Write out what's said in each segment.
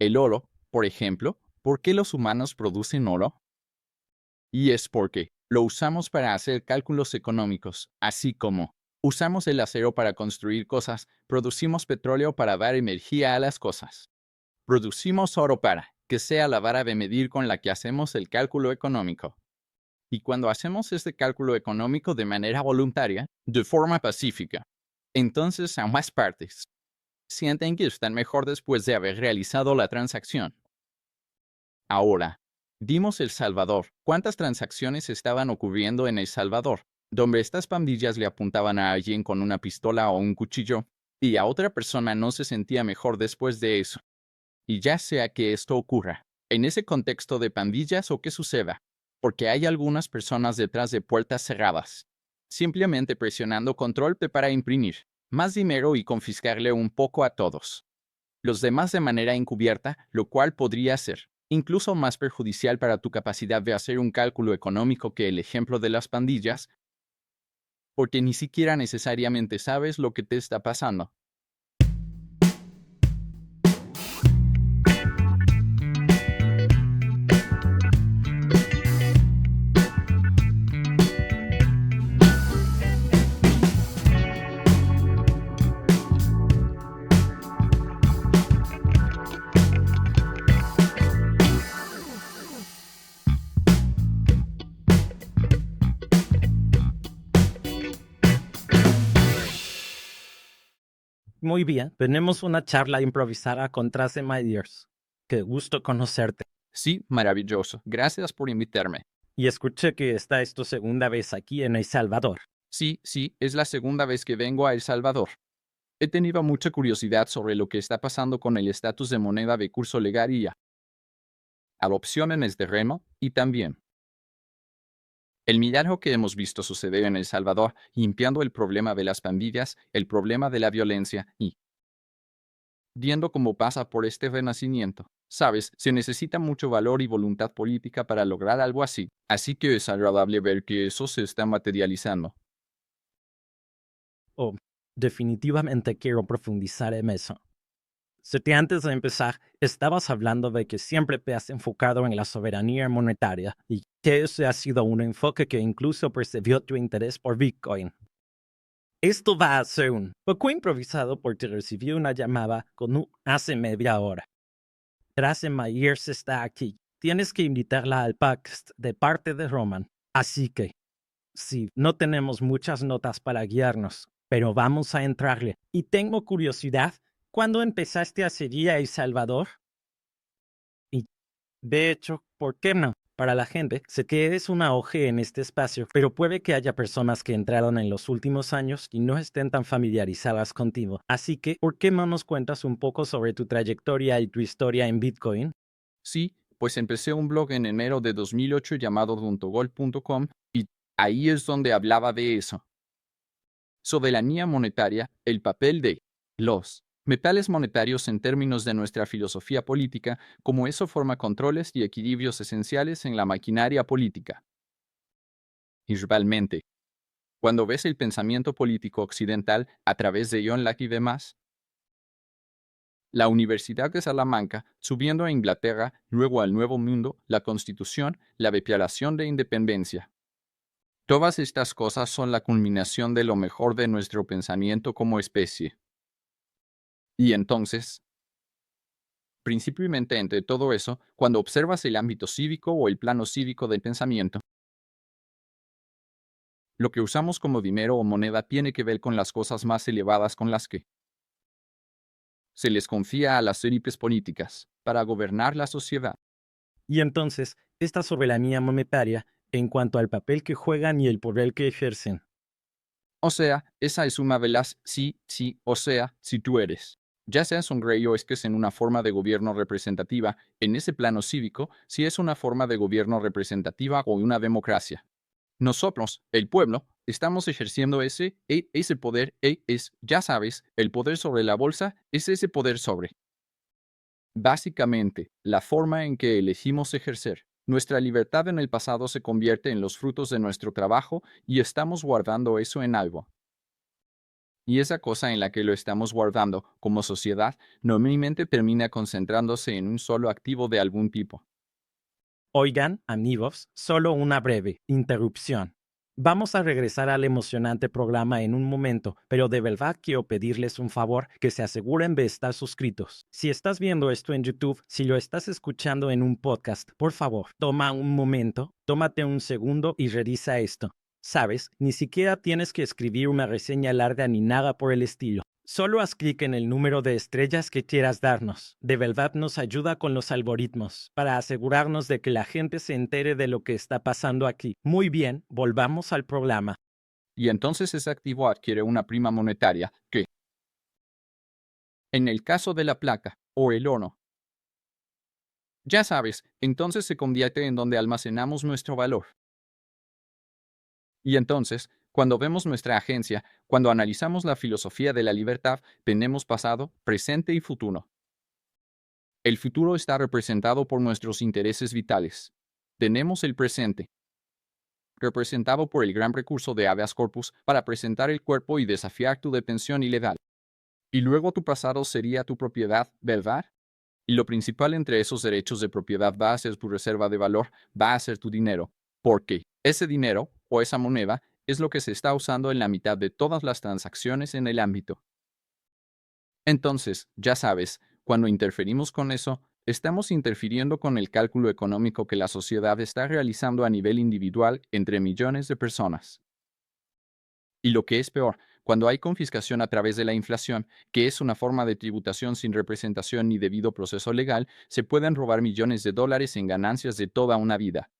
El oro, por ejemplo, ¿por qué los humanos producen oro? Y es porque lo usamos para hacer cálculos económicos, así como usamos el acero para construir cosas, producimos petróleo para dar energía a las cosas. Producimos oro para que sea la vara de medir con la que hacemos el cálculo económico. Y cuando hacemos este cálculo económico de manera voluntaria, de forma pacífica, entonces ambas partes sienten que están mejor después de haber realizado la transacción. Ahora, dimos El Salvador. ¿Cuántas transacciones estaban ocurriendo en El Salvador? Donde estas pandillas le apuntaban a alguien con una pistola o un cuchillo, y a otra persona no se sentía mejor después de eso. Y ya sea que esto ocurra en ese contexto de pandillas o que suceda, porque hay algunas personas detrás de puertas cerradas, simplemente presionando control P para imprimir más dinero y confiscarle un poco a todos. Los demás de manera encubierta, lo cual podría ser incluso más perjudicial para tu capacidad de hacer un cálculo económico que el ejemplo de las pandillas, porque ni siquiera necesariamente sabes lo que te está pasando. Muy bien, tenemos una charla improvisada con Trace Myers. Qué gusto conocerte. Sí, maravilloso. Gracias por invitarme. Y escuché que esta es tu segunda vez aquí en El Salvador. Sí, es la segunda vez que vengo a El Salvador. He tenido mucha curiosidad sobre lo que está pasando con el estatus de moneda de curso legal y adopción en el terreno, y también el milagro que hemos visto suceder en El Salvador, limpiando el problema de las pandillas, el problema de la violencia y viendo cómo pasa por este renacimiento. Sabes, se necesita mucho valor y voluntad política para lograr algo así, así que es agradable ver que eso se está materializando. Oh, definitivamente quiero profundizar en eso. Sé que antes de empezar, estabas hablando de que siempre te has enfocado en la soberanía monetaria y que ese ha sido un enfoque que incluso percibió tu interés por Bitcoin. Esto va a ser un poco improvisado porque recibí una llamada hace media hora. Trace Myers está aquí. Tienes que invitarla al podcast de parte de Roman. Así que, sí, no tenemos muchas notas para guiarnos, pero vamos a entrarle. Y tengo curiosidad, ¿cuándo empezaste a seguir a El Salvador? Y, de hecho, ¿por qué no? Para la gente, sé que eres una OG en este espacio, pero puede que haya personas que entraron en los últimos años y no estén tan familiarizadas contigo. Así que, ¿por qué no nos cuentas un poco sobre tu trayectoria y tu historia en Bitcoin? Sí, pues empecé un blog en enero de 2008 llamado .gol.com y ahí es donde hablaba de eso. Soberanía monetaria, el papel de los metales monetarios en términos de nuestra filosofía política, como eso forma controles y equilibrios esenciales en la maquinaria política. Y realmente, cuando ves el pensamiento político occidental a través de John Locke y demás, la Universidad de Salamanca, subiendo a Inglaterra, luego al Nuevo Mundo, la Constitución, la Declaración de Independencia. Todas estas cosas son la culminación de lo mejor de nuestro pensamiento como especie. Y entonces, principalmente entre todo eso, cuando observas el ámbito cívico o el plano cívico del pensamiento, lo que usamos como dinero o moneda tiene que ver con las cosas más elevadas con las que se les confía a las élites políticas para gobernar la sociedad. Y entonces, esta soberanía monetaria en cuanto al papel que juegan y el poder que ejercen. O sea, esa es una de las o sea, si tú eres. Ya seas un rey o es que es en una forma de gobierno representativa, en ese plano cívico, si es una forma de gobierno representativa o una democracia. Nosotros, el pueblo, estamos ejerciendo ese poder, ya sabes, el poder sobre la bolsa es ese poder sobre. Básicamente, la forma en que elegimos ejercer nuestra libertad en el pasado se convierte en los frutos de nuestro trabajo y estamos guardando eso en algo. Y esa cosa en la que lo estamos guardando, como sociedad, normalmente termina concentrándose en un solo activo de algún tipo. Oigan, amigos, solo una breve interrupción. Vamos a regresar al emocionante programa en un momento, pero de verdad quiero pedirles un favor, que se aseguren de estar suscritos. Si estás viendo esto en YouTube, si lo estás escuchando en un podcast, por favor, toma un momento, tómate un segundo y revisa esto. Sabes, ni siquiera tienes que escribir una reseña larga ni nada por el estilo. Solo haz clic en el número de estrellas que quieras darnos. De verdad nos ayuda con los algoritmos para asegurarnos de que la gente se entere de lo que está pasando aquí. Muy bien, volvamos al programa. Y entonces ese activo adquiere una prima monetaria que, en el caso de la placa o el oro, ya sabes, entonces se convierte en donde almacenamos nuestro valor. Y entonces, cuando vemos nuestra agencia, cuando analizamos la filosofía de la libertad, tenemos pasado, presente y futuro. El futuro está representado por nuestros intereses vitales. Tenemos el presente, representado por el gran recurso de habeas corpus para presentar el cuerpo y desafiar tu detención ilegal. Y luego tu pasado sería tu propiedad, ¿verdad? Y lo principal entre esos derechos de propiedad va a ser tu reserva de valor, va a ser tu dinero, porque ese dinero, o esa moneda, es lo que se está usando en la mitad de todas las transacciones en el ámbito. Entonces, ya sabes, cuando interferimos con eso, estamos interfiriendo con el cálculo económico que la sociedad está realizando a nivel individual entre millones de personas. Y lo que es peor, cuando hay confiscación a través de la inflación, que es una forma de tributación sin representación ni debido proceso legal, se pueden robar millones de dólares en ganancias de toda una vida.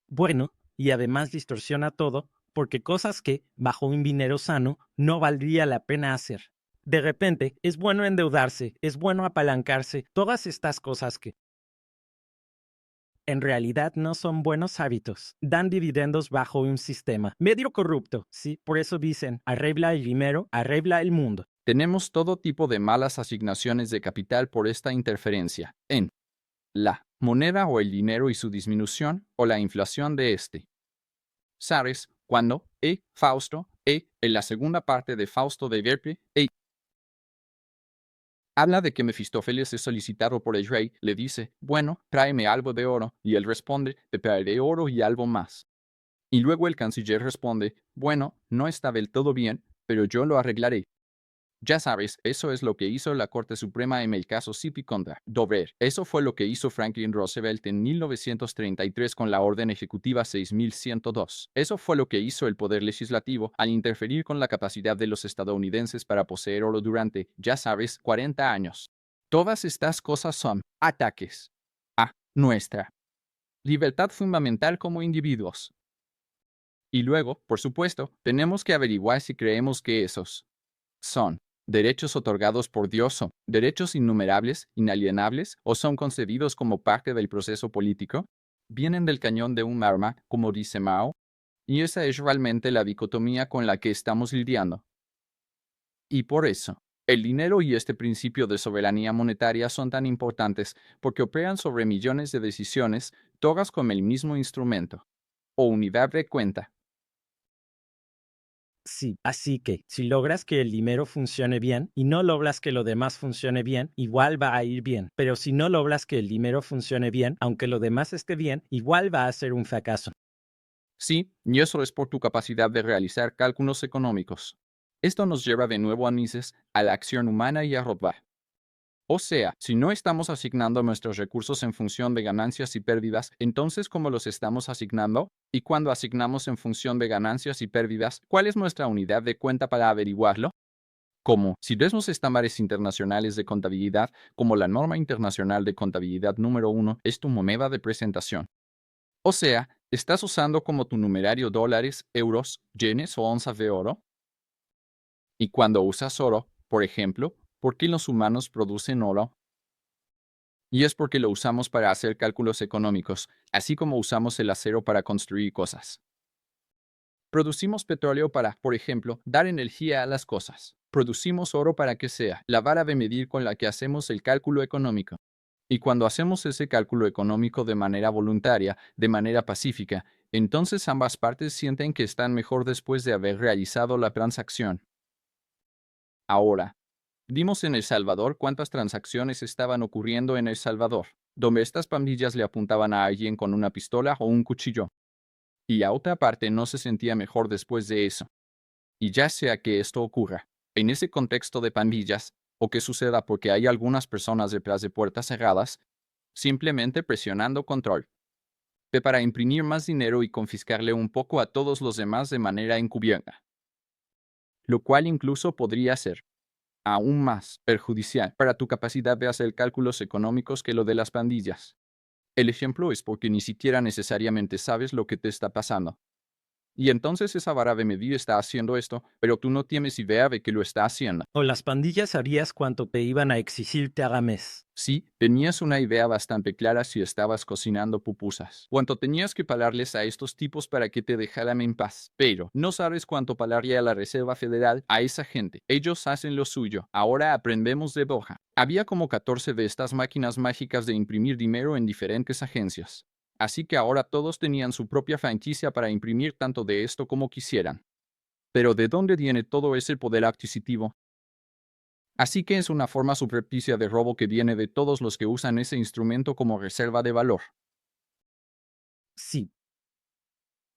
Bueno, y además distorsiona todo, porque cosas que, bajo un dinero sano, no valdría la pena hacer. De repente, es bueno endeudarse, es bueno apalancarse, todas estas cosas que en realidad no son buenos hábitos. Dan dividendos bajo un sistema medio corrupto. Sí, por eso dicen, arregla el dinero, arregla el mundo. Tenemos todo tipo de malas asignaciones de capital por esta interferencia en la moneda o el dinero y su disminución o la inflación de este. ¿Sabes cuando Fausto, en la segunda parte de Fausto de Verpe, habla de que Mefistófeles es solicitado por el rey, le dice, bueno, tráeme algo de oro, y él responde, te traeré oro y algo más. Y luego el canciller responde, bueno, no está del todo bien, pero yo lo arreglaré. Ya sabes, eso es lo que hizo la Corte Suprema en el caso Sipi contra Dover. Eso fue lo que hizo Franklin Roosevelt en 1933 con la Orden Ejecutiva 6102. Eso fue lo que hizo el Poder Legislativo al interferir con la capacidad de los estadounidenses para poseer oro durante, ya sabes, 40 años. Todas estas cosas son ataques a nuestra libertad fundamental como individuos. Y luego, por supuesto, tenemos que averiguar si creemos que esos son derechos otorgados por Dios, son derechos innumerables, inalienables, o son concedidos como parte del proceso político, vienen del cañón de un arma, como dice Mao, y esa es realmente la dicotomía con la que estamos lidiando. Y por eso, el dinero y este principio de soberanía monetaria son tan importantes porque operan sobre millones de decisiones, todas con el mismo instrumento, o unidad de cuenta. Sí, así que si logras que el dinero funcione bien y no logras que lo demás funcione bien, igual va a ir bien. Pero si no logras que el dinero funcione bien, aunque lo demás esté bien, igual va a ser un fracaso. Sí, y eso es por tu capacidad de realizar cálculos económicos. Esto nos lleva de nuevo a Mises, a la acción humana y a Rothbard. O sea, si no estamos asignando nuestros recursos en función de ganancias y pérdidas, entonces ¿cómo los estamos asignando? Y cuando asignamos en función de ganancias y pérdidas, ¿cuál es nuestra unidad de cuenta para averiguarlo? Como si vemos estándares internacionales de contabilidad, como la norma internacional de contabilidad número 1 es tu moneda de presentación. O sea, ¿estás usando como tu numerario dólares, euros, yenes o onzas de oro? Y cuando usas oro, por ejemplo, ¿por qué los humanos producen oro? Y es porque lo usamos para hacer cálculos económicos, así como usamos el acero para construir cosas. Producimos petróleo para, por ejemplo, dar energía a las cosas. Producimos oro para que sea la vara de medir con la que hacemos el cálculo económico. Y cuando hacemos ese cálculo económico de manera voluntaria, de manera pacífica, entonces ambas partes sienten que están mejor después de haber realizado la transacción. Ahora, vimos en El Salvador cuántas transacciones estaban ocurriendo en El Salvador, donde estas pandillas le apuntaban a alguien con una pistola o un cuchillo. Y a otra parte no se sentía mejor después de eso. Y ya sea que esto ocurra en ese contexto de pandillas, o que suceda porque hay algunas personas detrás de puertas cerradas, simplemente presionando control para imprimir más dinero y confiscarle un poco a todos los demás de manera encubierta. Lo cual incluso podría ser aún más perjudicial para tu capacidad de hacer cálculos económicos que lo de las pandillas. El ejemplo es porque ni siquiera necesariamente sabes lo que te está pasando. Y entonces esa vara de medir está haciendo esto, pero tú no tienes idea de que lo está haciendo. O las pandillas harías cuanto te iban a exigirte a mes. Sí, tenías una idea bastante clara si estabas cocinando pupusas. Cuánto tenías que pagarles a estos tipos para que te dejaran en paz. Pero no sabes cuánto pagaría la Reserva Federal a esa gente. Ellos hacen lo suyo. Ahora aprendemos de Boja. Había como 14 de estas máquinas mágicas de imprimir dinero en diferentes agencias. Así que ahora todos tenían su propia franquicia para imprimir tanto de esto como quisieran. Pero ¿de dónde viene todo ese poder adquisitivo? Así que es una forma subrepticia de robo que viene de todos los que usan ese instrumento como reserva de valor. Sí.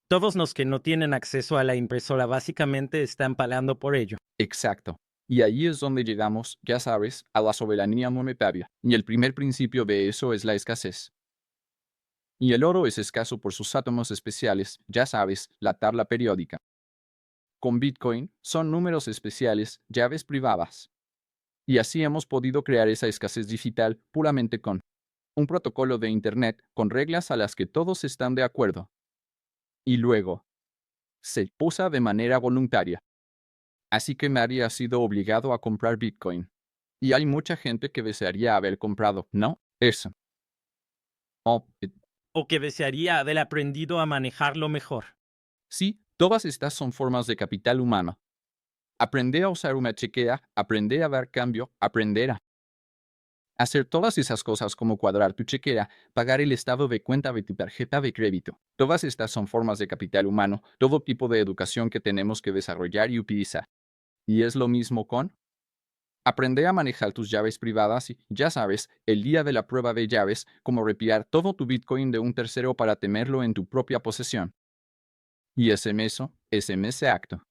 Todos los que no tienen acceso a la impresora básicamente están pagando por ello. Exacto. Y ahí es donde llegamos, ya sabes, a la soberanía monetaria. Y el primer principio de eso es la escasez. Y el oro es escaso por sus átomos especiales, ya sabes, la tabla periódica. Con Bitcoin son números especiales, llaves privadas. Y así hemos podido crear esa escasez digital puramente con un protocolo de Internet con reglas a las que todos están de acuerdo. Y luego, se usa de manera voluntaria. Así que nadie ha sido obligado a comprar Bitcoin. Y hay mucha gente que desearía haber comprado, ¿no? Eso. Oh, O que desearía haber aprendido a manejarlo mejor. sí, todas estas son formas de capital humano. Aprender a usar una chequera, aprender a dar cambio, aprender a hacer todas esas cosas como cuadrar tu chequera, pagar el estado de cuenta de tu tarjeta de crédito. Todas estas son formas de capital humano, todo tipo de educación que tenemos que desarrollar y utilizar. Y es lo mismo con aprender a manejar tus llaves privadas y, ya sabes, el día de la prueba de llaves, como retirar todo tu Bitcoin de un tercero para tenerlo en tu propia posesión. Y ese acto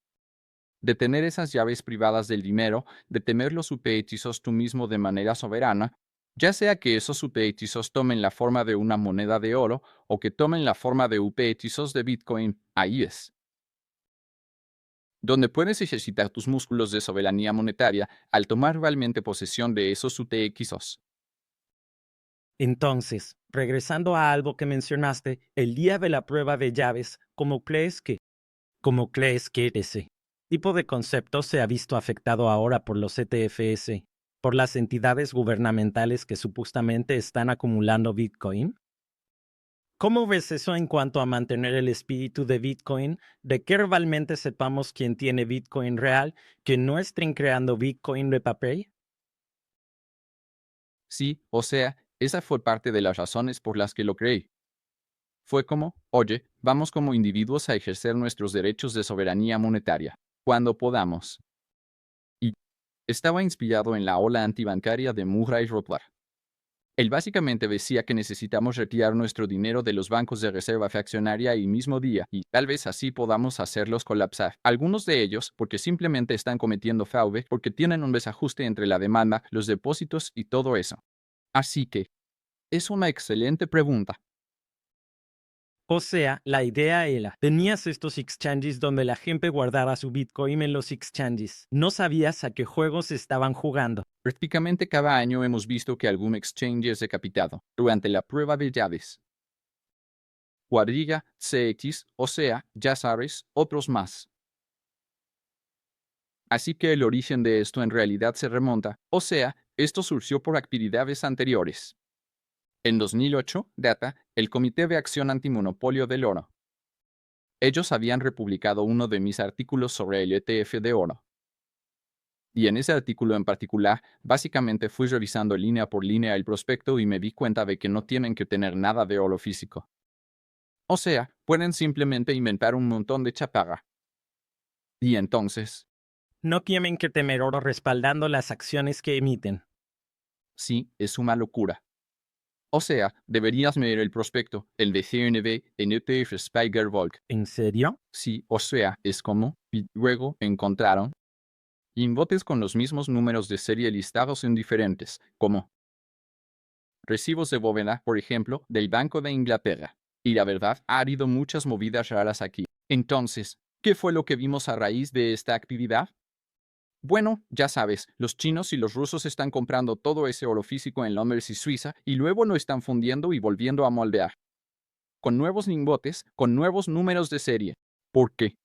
de tener esas llaves privadas del dinero, de tener los UPHizos tú mismo de manera soberana, ya sea que esos UPHizos tomen la forma de una moneda de oro o que tomen la forma de UPHizos de Bitcoin, ahí es donde puedes ejercitar tus músculos de soberanía monetaria al tomar realmente posesión de esos UTXOs. Entonces, regresando a algo que mencionaste, el día de la prueba de llaves, ¿cómo crees que ese tipo de concepto se ha visto afectado ahora por los ETFs, por las entidades gubernamentales que supuestamente están acumulando Bitcoin? ¿Cómo ves eso en cuanto a mantener el espíritu de Bitcoin, de que realmente sepamos quién tiene Bitcoin real, que no estén creando Bitcoin de papel? Sí, o sea, esa fue parte de las razones por las que lo creí. Fue como, oye, vamos como individuos a ejercer nuestros derechos de soberanía monetaria, cuando podamos. Y estaba inspirado en la ola antibancaria de Murray Rothbard. Él básicamente decía que necesitamos retirar nuestro dinero de los bancos de reserva fraccionaria el mismo día, y tal vez así podamos hacerlos colapsar. Algunos de ellos porque simplemente están cometiendo fraude, porque tienen un desajuste entre la demanda, los depósitos y todo eso. Así que, es una excelente pregunta. O sea, la idea era, tenías estos exchanges donde la gente guardaba su Bitcoin en los exchanges. No sabías a qué juegos estaban jugando. Prácticamente cada año hemos visto que algún exchange es decapitado durante la prueba de llaves. Cuadrilla, CX, o sea, ya sabes, otros más. Así que el origen de esto en realidad se remonta, o sea, esto surgió por actividades anteriores. En 2008, el Comité de Acción Antimonopolio del Oro. Ellos habían republicado uno de mis artículos sobre el ETF de oro. Y en ese artículo en particular, básicamente fui revisando línea por línea el prospecto y me di cuenta de que no tienen que tener nada de oro físico. O sea, pueden simplemente inventar un montón de chatarra. Y entonces, No tienen que temer oro respaldando las acciones que emiten. Sí, es una locura. O sea, deberías leer el prospecto, el de CNB en ETF Spiger Volk. ¿En serio? Sí, o sea, es como, y luego encontraron lingotes con los mismos números de serie listados en diferentes, como recibos de bóveda, por ejemplo, del Banco de Inglaterra. Y la verdad, ha habido muchas movidas raras aquí. Entonces, ¿qué fue lo que vimos a raíz de esta actividad? Bueno, ya sabes, los chinos y los rusos están comprando todo ese oro físico en Londres y Suiza y luego lo están fundiendo y volviendo a moldear. Con nuevos lingotes, con nuevos números de serie. ¿Por qué?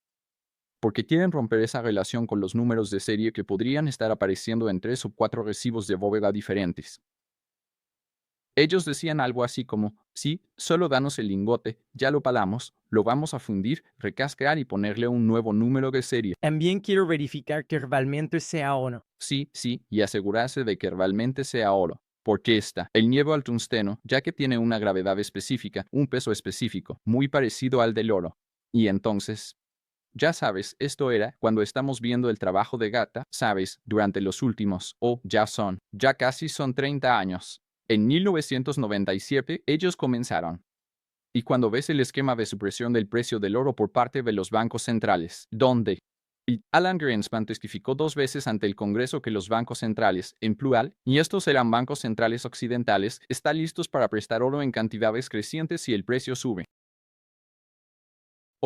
Porque quieren romper esa relación con los números de serie que podrían estar apareciendo en 3 o 4 recibos de bóveda diferentes. Ellos decían algo así como, sí, solo danos el lingote, ya lo palamos, lo vamos a fundir, recascar y ponerle un nuevo número de serie. También quiero verificar que realmente sea oro. Sí, sí, y asegurarse de que realmente sea oro. Porque está el nieve al tungsteno, ya que tiene una gravedad específica, un peso específico, muy parecido al del oro. Y entonces, ya sabes, esto era cuando estamos viendo el trabajo de Gata, sabes, durante los últimos, ya casi son 30 años. En 1997 ellos comenzaron. Y cuando ves el esquema de supresión del precio del oro por parte de los bancos centrales, donde y Alan Greenspan testificó 2 veces ante el Congreso que los bancos centrales, en plural, y estos eran bancos centrales occidentales, están listos para prestar oro en cantidades crecientes si el precio sube.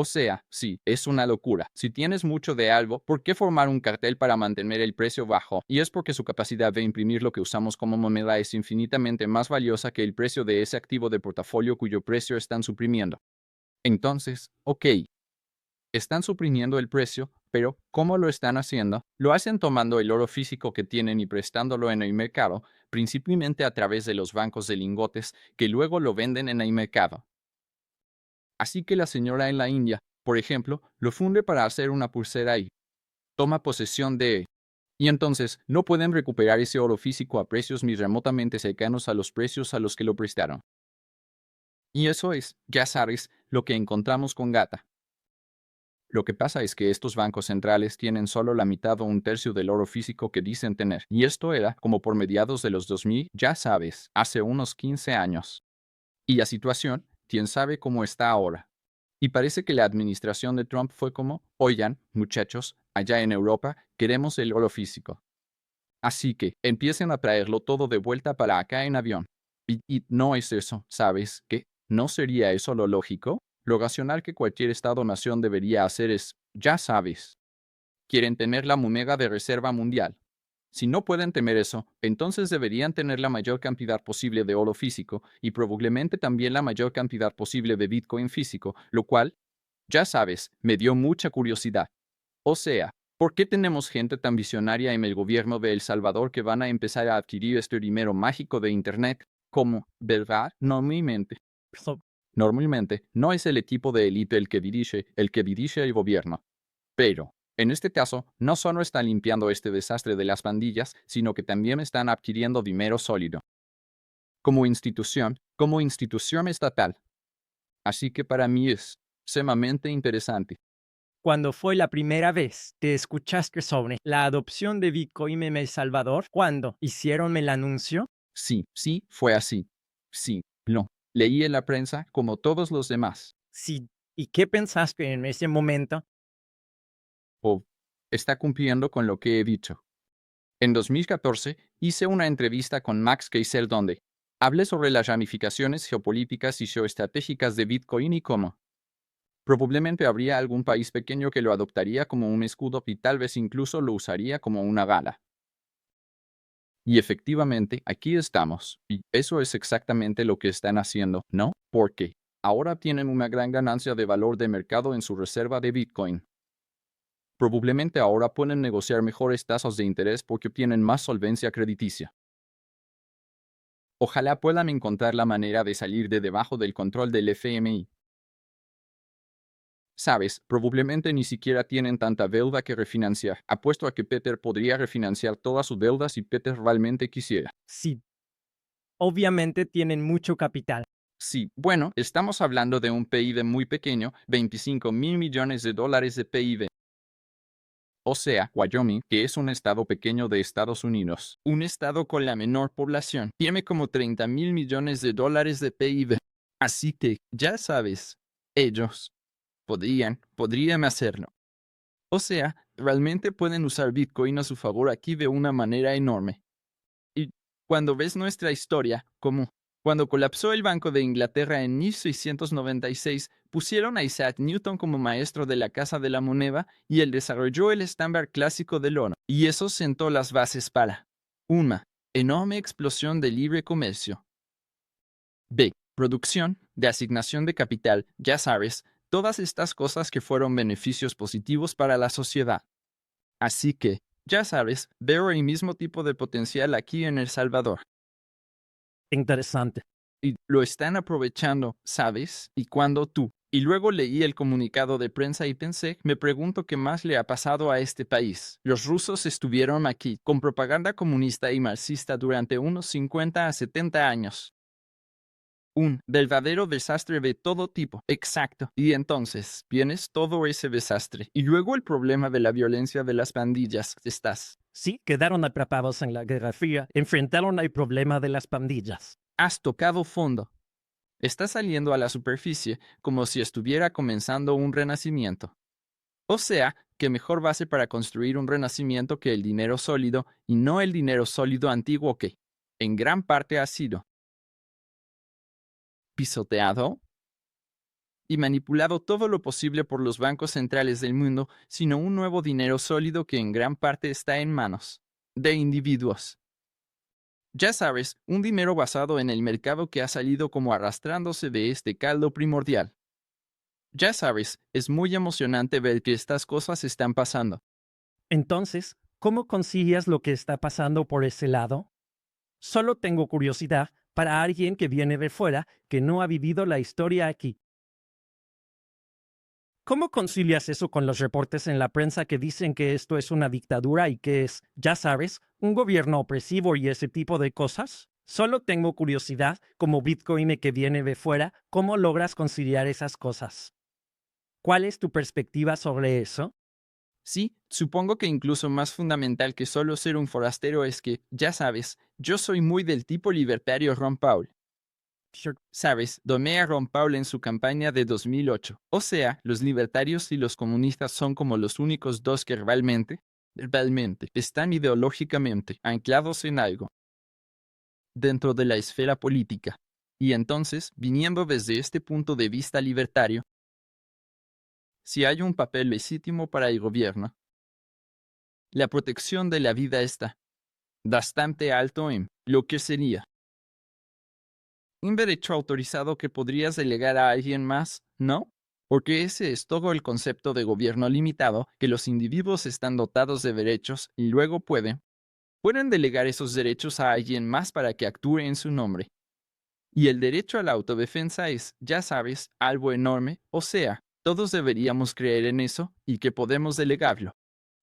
O sea, sí, es una locura. Si tienes mucho de algo, ¿por qué formar un cartel para mantener el precio bajo? Y es porque su capacidad de imprimir lo que usamos como moneda es infinitamente más valiosa que el precio de ese activo de portafolio cuyo precio están suprimiendo. Entonces, ok, están suprimiendo el precio, pero ¿cómo lo están haciendo? Lo hacen tomando el oro físico que tienen y prestándolo en el mercado, principalmente a través de los bancos de lingotes, que luego lo venden en el mercado. Así que la señora en la India, por ejemplo, lo funde para hacer una pulsera y toma posesión de... Y entonces no pueden recuperar ese oro físico a precios ni remotamente cercanos a los precios a los que lo prestaron. Y eso es, ya sabes, lo que encontramos con Gata. Lo que pasa es que estos bancos centrales tienen solo la mitad o un tercio del oro físico que dicen tener. Y esto era como por mediados de los 2000, ya sabes, hace unos 15 años. Y la situación, quién sabe cómo está ahora. Y parece que la administración de Trump fue como, oigan, muchachos, allá en Europa, queremos el oro físico. Así que empiecen a traerlo todo de vuelta para acá en avión. Y no es eso, ¿sabes qué? ¿No sería eso lo lógico? Lo racional que cualquier Estado-nación debería hacer es, ya sabes, quieren tener la moneda de reserva mundial. Si no pueden tener eso, entonces deberían tener la mayor cantidad posible de oro físico y probablemente también la mayor cantidad posible de Bitcoin físico, lo cual, ya sabes, me dio mucha curiosidad. O sea, ¿por qué tenemos gente tan visionaria en el gobierno de El Salvador que van a empezar a adquirir este dinero mágico de Internet? Como, ¿verdad? Normalmente no es el equipo de élite el que dirige el gobierno. Pero, en este caso, no solo están limpiando este desastre de las pandillas, sino que también están adquiriendo dinero sólido. Como institución estatal. Así que para mí es sumamente interesante. Cuando fue la primera vez que escuchaste sobre la adopción de Bitcoin en El Salvador? ¿Cuándo hicieron el anuncio? Sí, sí, fue así. Sí, no. Leí en la prensa como todos los demás. Sí. ¿Y qué pensaste en ese momento? O está cumpliendo con lo que he dicho. En 2014 hice una entrevista con Max Keiser donde hablé sobre las ramificaciones geopolíticas y geoestratégicas de Bitcoin y cómo probablemente habría algún país pequeño que lo adoptaría como un escudo y tal vez incluso lo usaría como una gala. Y efectivamente, aquí estamos. Y eso es exactamente lo que están haciendo, ¿no? Porque ahora tienen una gran ganancia de valor de mercado en su reserva de Bitcoin. Probablemente ahora pueden negociar mejores tasas de interés porque obtienen más solvencia crediticia. Ojalá puedan encontrar la manera de salir de debajo del control del FMI. Sabes, probablemente ni siquiera tienen tanta deuda que refinanciar. Apuesto a que Peter podría refinanciar toda su deuda si Peter realmente quisiera. Sí. Obviamente tienen mucho capital. Sí, bueno, estamos hablando de un PIB muy pequeño, 25 mil millones de dólares de PIB. O sea, Wyoming, que es un estado pequeño de Estados Unidos, un estado con la menor población, tiene como 30,000 millones de dólares de PIB. Así que, ya sabes, ellos podrían hacerlo. O sea, realmente pueden usar Bitcoin a su favor aquí de una manera enorme. Y cuando ves nuestra historia, como cuando colapsó el Banco de Inglaterra en 1696, pusieron a Isaac Newton como maestro de la Casa de la Moneda y él desarrolló el estándar clásico del oro. Y eso sentó las bases para una enorme explosión de libre comercio. B. Producción, de asignación de capital, ya sabes, todas estas cosas que fueron beneficios positivos para la sociedad. Así que, ya sabes, veo el mismo tipo de potencial aquí en El Salvador. Interesante. Y lo están aprovechando, ¿sabes? Y cuando tú. Y luego leí el comunicado de prensa y pensé, me pregunto qué más le ha pasado a este país. Los rusos estuvieron aquí con propaganda comunista y marxista durante unos 50 a 70 años. Un verdadero desastre de todo tipo. Exacto. Y entonces, vienes todo ese desastre. Y luego el problema de la violencia de las pandillas. Estás. Sí, quedaron atrapados en la Guerra Fría, enfrentaron el problema de las pandillas. Has tocado fondo. Está saliendo a la superficie como si estuviera comenzando un renacimiento. O sea, qué mejor base para construir un renacimiento que el dinero sólido y no el dinero sólido antiguo que, en gran parte, ha sido pisoteado y manipulado todo lo posible por los bancos centrales del mundo, sino un nuevo dinero sólido que en gran parte está en manos de individuos. Ya sabes, un dinero basado en el mercado que ha salido como arrastrándose de este caldo primordial. Ya sabes, es muy emocionante ver que estas cosas están pasando. Entonces, ¿cómo concilias lo que está pasando por ese lado? Solo tengo curiosidad para alguien que viene de fuera, que no ha vivido la historia aquí. ¿Cómo concilias eso con los reportes en la prensa que dicen que esto es una dictadura y que es, ya sabes, un gobierno opresivo y ese tipo de cosas? Solo tengo curiosidad, como Bitcoin que viene de fuera, ¿cómo logras conciliar esas cosas? ¿Cuál es tu perspectiva sobre eso? Sí, supongo que incluso más fundamental que solo ser un forastero es que, ya sabes, yo soy muy del tipo libertario Ron Paul. Sure. Sabes, domé a Ron Paul en su campaña de 2008. O sea, los libertarios y los comunistas son como los únicos dos que realmente, están ideológicamente anclados en algo dentro de la esfera política. Y entonces, viniendo desde este punto de vista libertario, si hay un papel legítimo para el gobierno, la protección de la vida está bastante alto en lo que sería un derecho autorizado que podrías delegar a alguien más, ¿no? Porque ese es todo el concepto de gobierno limitado, que los individuos están dotados de derechos y luego pueden delegar esos derechos a alguien más para que actúe en su nombre. Y el derecho a la autodefensa es, ya sabes, algo enorme, o sea, todos deberíamos creer en eso y que podemos delegarlo.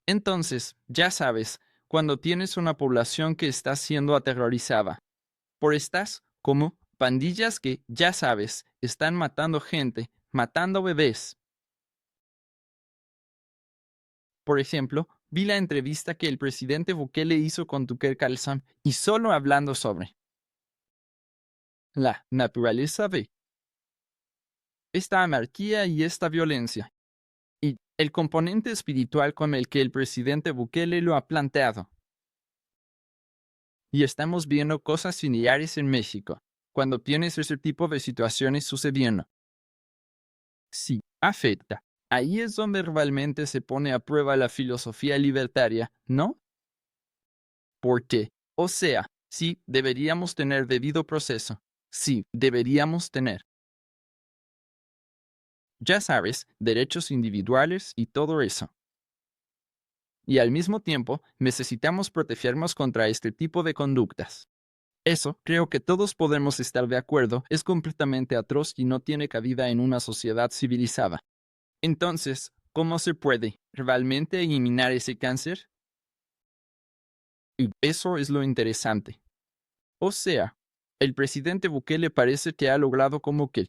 Entonces, ya sabes, cuando tienes una población que está siendo aterrorizada por estas, como pandillas que, ya sabes, están matando gente, matando bebés. Por ejemplo, vi la entrevista que el presidente Bukele hizo con Tucker Carlson y solo hablando sobre la naturaleza de esta anarquía y esta violencia, y el componente espiritual con el que el presidente Bukele lo ha planteado. Y estamos viendo cosas similares en México, cuando tienes ese tipo de situaciones sucediendo. Sí, afecta. Ahí es donde realmente se pone a prueba la filosofía libertaria, ¿no? ¿Por qué? O sea, sí, deberíamos tener debido proceso. Sí, deberíamos tener, ya sabes, derechos individuales y todo eso. Y al mismo tiempo, necesitamos protegernos contra este tipo de conductas. Eso, creo que todos podemos estar de acuerdo, es completamente atroz y no tiene cabida en una sociedad civilizada. Entonces, ¿cómo se puede realmente eliminar ese cáncer? Y eso es lo interesante. O sea, el presidente Bukele parece que ha logrado como que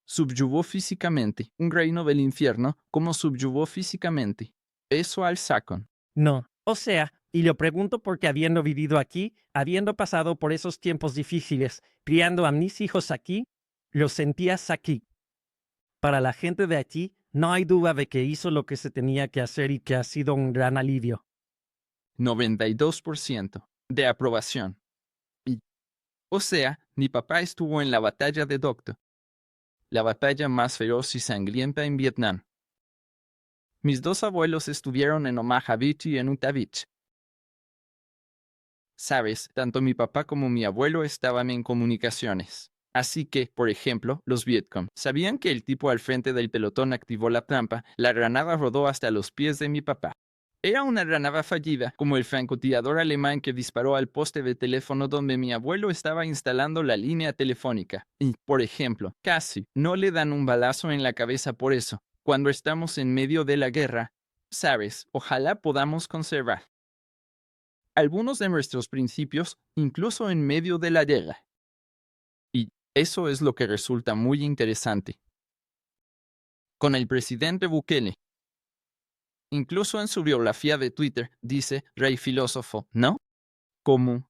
subyugó físicamente un reino del infierno como subyugó físicamente eso al Sakon. No. O sea, y lo pregunto porque habiendo vivido aquí, habiendo pasado por esos tiempos difíciles, criando a mis hijos aquí, los sentías aquí. Para la gente de aquí, no hay duda de que hizo lo que se tenía que hacer y que ha sido un gran alivio. 92% de aprobación. O sea, mi papá estuvo en la batalla de Docto, la batalla más feroz y sangrienta en Vietnam. Mis dos abuelos estuvieron en Omaha Beach y en Utah Beach. Sabes, tanto mi papá como mi abuelo estaban en comunicaciones. Así que, por ejemplo, los Vietcong sabían que el tipo al frente del pelotón activó la trampa, la granada rodó hasta los pies de mi papá. Era una granada fallida, como el francotirador alemán que disparó al poste de teléfono donde mi abuelo estaba instalando la línea telefónica. Y, por ejemplo, casi no le dan un balazo en la cabeza por eso. Cuando estamos en medio de la guerra, sabes, ojalá podamos conservar algunos de nuestros principios, incluso en medio de la guerra. Y eso es lo que resulta muy interesante. Con el presidente Bukele, incluso en su biografía de Twitter, dice Rey Filósofo, ¿no? Como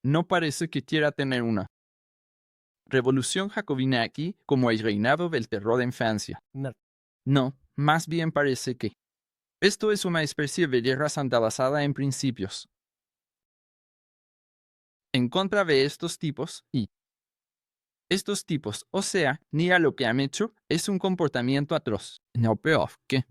no parece que quiera tener una revolución jacobina aquí como el reinado del terror en Francia. No. No, más bien parece que esto es una especie de guerra santa basada en principios. En contra de estos tipos, y estos tipos, o sea, mira lo que han hecho, es un comportamiento atroz. No peor que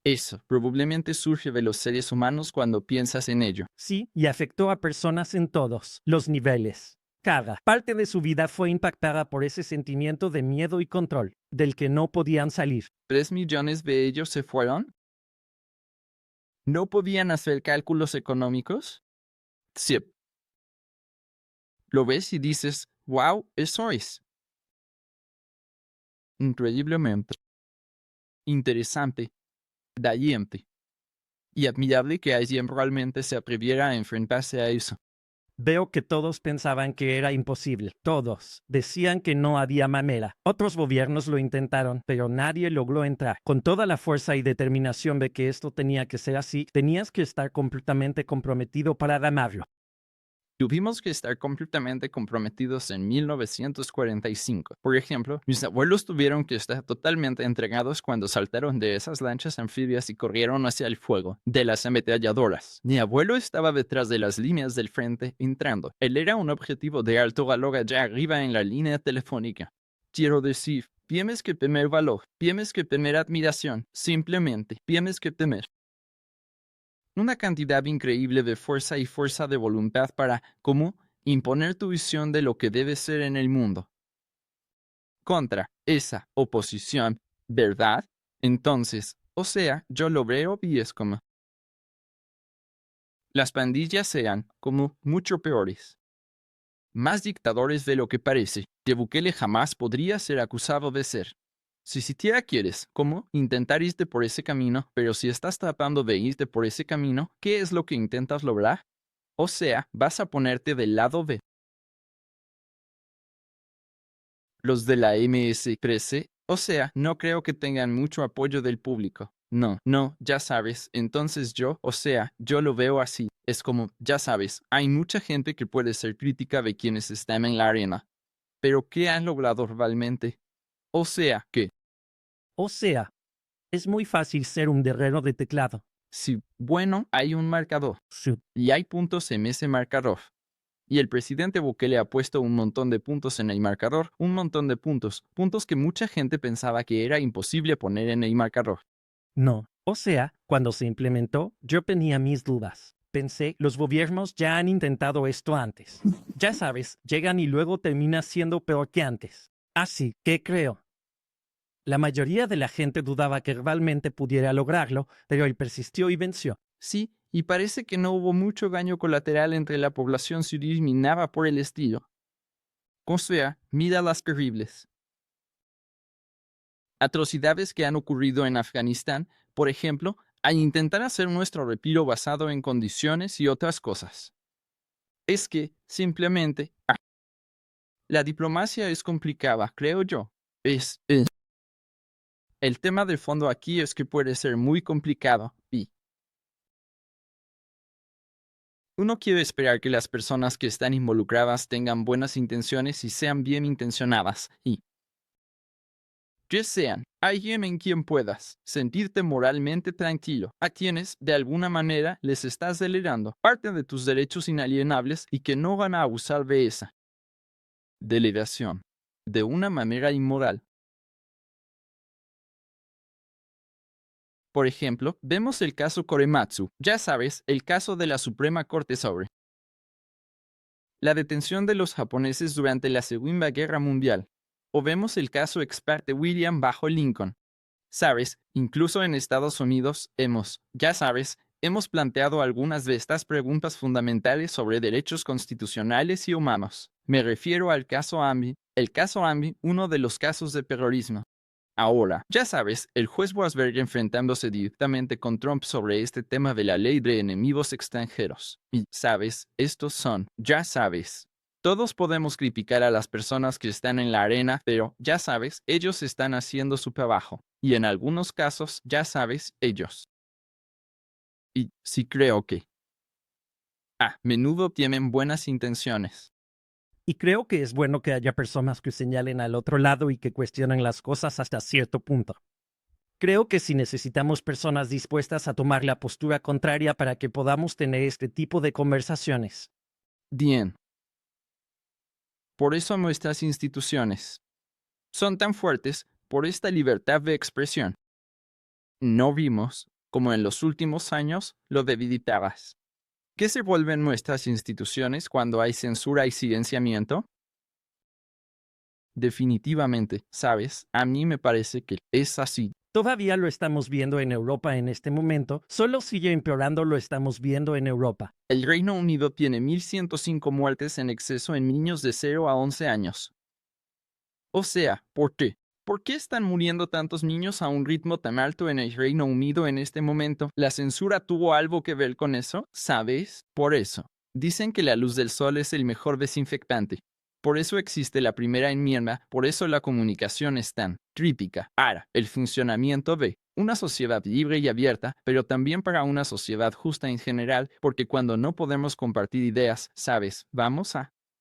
eso probablemente surge de los seres humanos cuando piensas en ello. Sí, y afectó a personas en todos los niveles. Cada parte de su vida fue impactada por ese sentimiento de miedo y control, del que no podían salir. 3 millones de ellos se fueron. ¿No podían hacer cálculos económicos? Sí. Lo ves y dices, wow, eso es increíblemente interesante, valiente y admirable que alguien realmente se atreviera a enfrentarse a eso. Veo que todos pensaban que era imposible. Todos. Decían que no había manera. Otros gobiernos lo intentaron, pero nadie logró entrar. Con toda la fuerza y determinación de que esto tenía que ser así, tenías que estar completamente comprometido para ganarlo. Tuvimos que estar completamente comprometidos en 1945. Por ejemplo, mis abuelos tuvieron que estar totalmente entregados cuando saltaron de esas lanchas anfibias y corrieron hacia el fuego de las ametralladoras. Mi abuelo estaba detrás de las líneas del frente, entrando. Él era un objetivo de alto valor allá arriba en la línea telefónica. Quiero decir, tienes que tener valor, tienes que tener admiración, simplemente tienes que tener una cantidad increíble de fuerza y fuerza de voluntad para, ¿cómo?, imponer tu visión de lo que debe ser en el mundo. Contra esa oposición, ¿verdad? Entonces, o sea, yo lo veo y es como las pandillas sean, como, mucho peores. Más dictadores de lo que parece, que Bukele jamás podría ser acusado de ser. Si siquiera quieres, ¿cómo?, intentar irte por ese camino, pero si estás tratando de irte por ese camino, ¿qué es lo que intentas lograr? O sea, vas a ponerte del lado de los de la MS-13, o sea, no creo que tengan mucho apoyo del público. No, no, ya sabes, entonces yo, o sea, yo lo veo así. Es como, ya sabes, hay mucha gente que puede ser crítica de quienes están en la arena. Pero ¿qué han logrado realmente? O sea, que O sea, es muy fácil ser un guerrero de teclado. si, bueno, hay un marcador Sí. y hay puntos en ese marcador. Y el presidente Bukele ha puesto un montón de puntos en el marcador, un montón de puntos, puntos que mucha gente pensaba que era imposible poner en el marcador. No. O sea, cuando se implementó, yo tenía mis dudas. Pensé, los gobiernos ya han intentado esto antes. Ya sabes, llegan y luego termina siendo peor que antes. Así que creo. La mayoría de la gente dudaba que realmente pudiera lograrlo, pero él persistió y venció. Sí, y parece que no hubo mucho daño colateral entre la población civil ni nada por el estilo. O sea, mira las terribles atrocidades que han ocurrido en Afganistán, por ejemplo, al intentar hacer nuestro retiro basado en condiciones y otras cosas. Es que, simplemente, la diplomacia es complicada, creo yo. El tema de fondo aquí es que puede ser muy complicado, Uno quiere esperar que las personas que están involucradas tengan buenas intenciones y sean bien intencionadas, y que sean alguien en quien puedas sentirte moralmente tranquilo, a quienes, de alguna manera, les estás delegando parte de tus derechos inalienables y que no van a abusar de esa delegación de una manera inmoral. Por ejemplo, vemos el caso Korematsu, ya sabes, el caso de la Suprema Corte sobre la detención de los japoneses durante la Segunda Guerra Mundial. O vemos el caso ex parte William bajo Lincoln. Sabes, incluso en Estados Unidos hemos planteado algunas de estas preguntas fundamentales sobre derechos constitucionales y humanos. Me refiero al caso Ambi, uno de los casos de terrorismo. Ahora, ya sabes, el juez Wasberg enfrentándose directamente con Trump sobre este tema de la ley de enemigos extranjeros. Y, sabes, estos son, ya sabes. Todos podemos criticar a las personas que están en la arena, pero, ya sabes, ellos están haciendo su trabajo. Y en algunos casos, ya sabes, ellos. Y sí creo que, a menudo tienen buenas intenciones. Y creo que es bueno que haya personas que señalen al otro lado y que cuestionen las cosas hasta cierto punto. Creo que si necesitamos personas dispuestas a tomar la postura contraria para que podamos tener este tipo de conversaciones. Bien. Por eso nuestras instituciones son tan fuertes por esta libertad de expresión. No vimos, como en los últimos años, lo debilitadas. ¿Qué se vuelven nuestras instituciones cuando hay censura y silenciamiento? Definitivamente, sabes, a mí me parece que es así. Todavía lo estamos viendo en Europa en este momento, solo sigue empeorando, lo estamos viendo en Europa. El Reino Unido tiene 1.105 muertes en exceso en niños de 0 a 11 años. O sea, ¿por qué? ¿Por qué están muriendo tantos niños a un ritmo tan alto en el Reino Unido en este momento? ¿La censura tuvo algo que ver con eso? ¿Sabes? Por eso. Dicen que la luz del sol es el mejor desinfectante. Por eso existe la primera enmienda, por eso la comunicación es tan crítica. Ahora, el funcionamiento de una sociedad libre y abierta, pero también para una sociedad justa en general, porque cuando no podemos compartir ideas, sabes,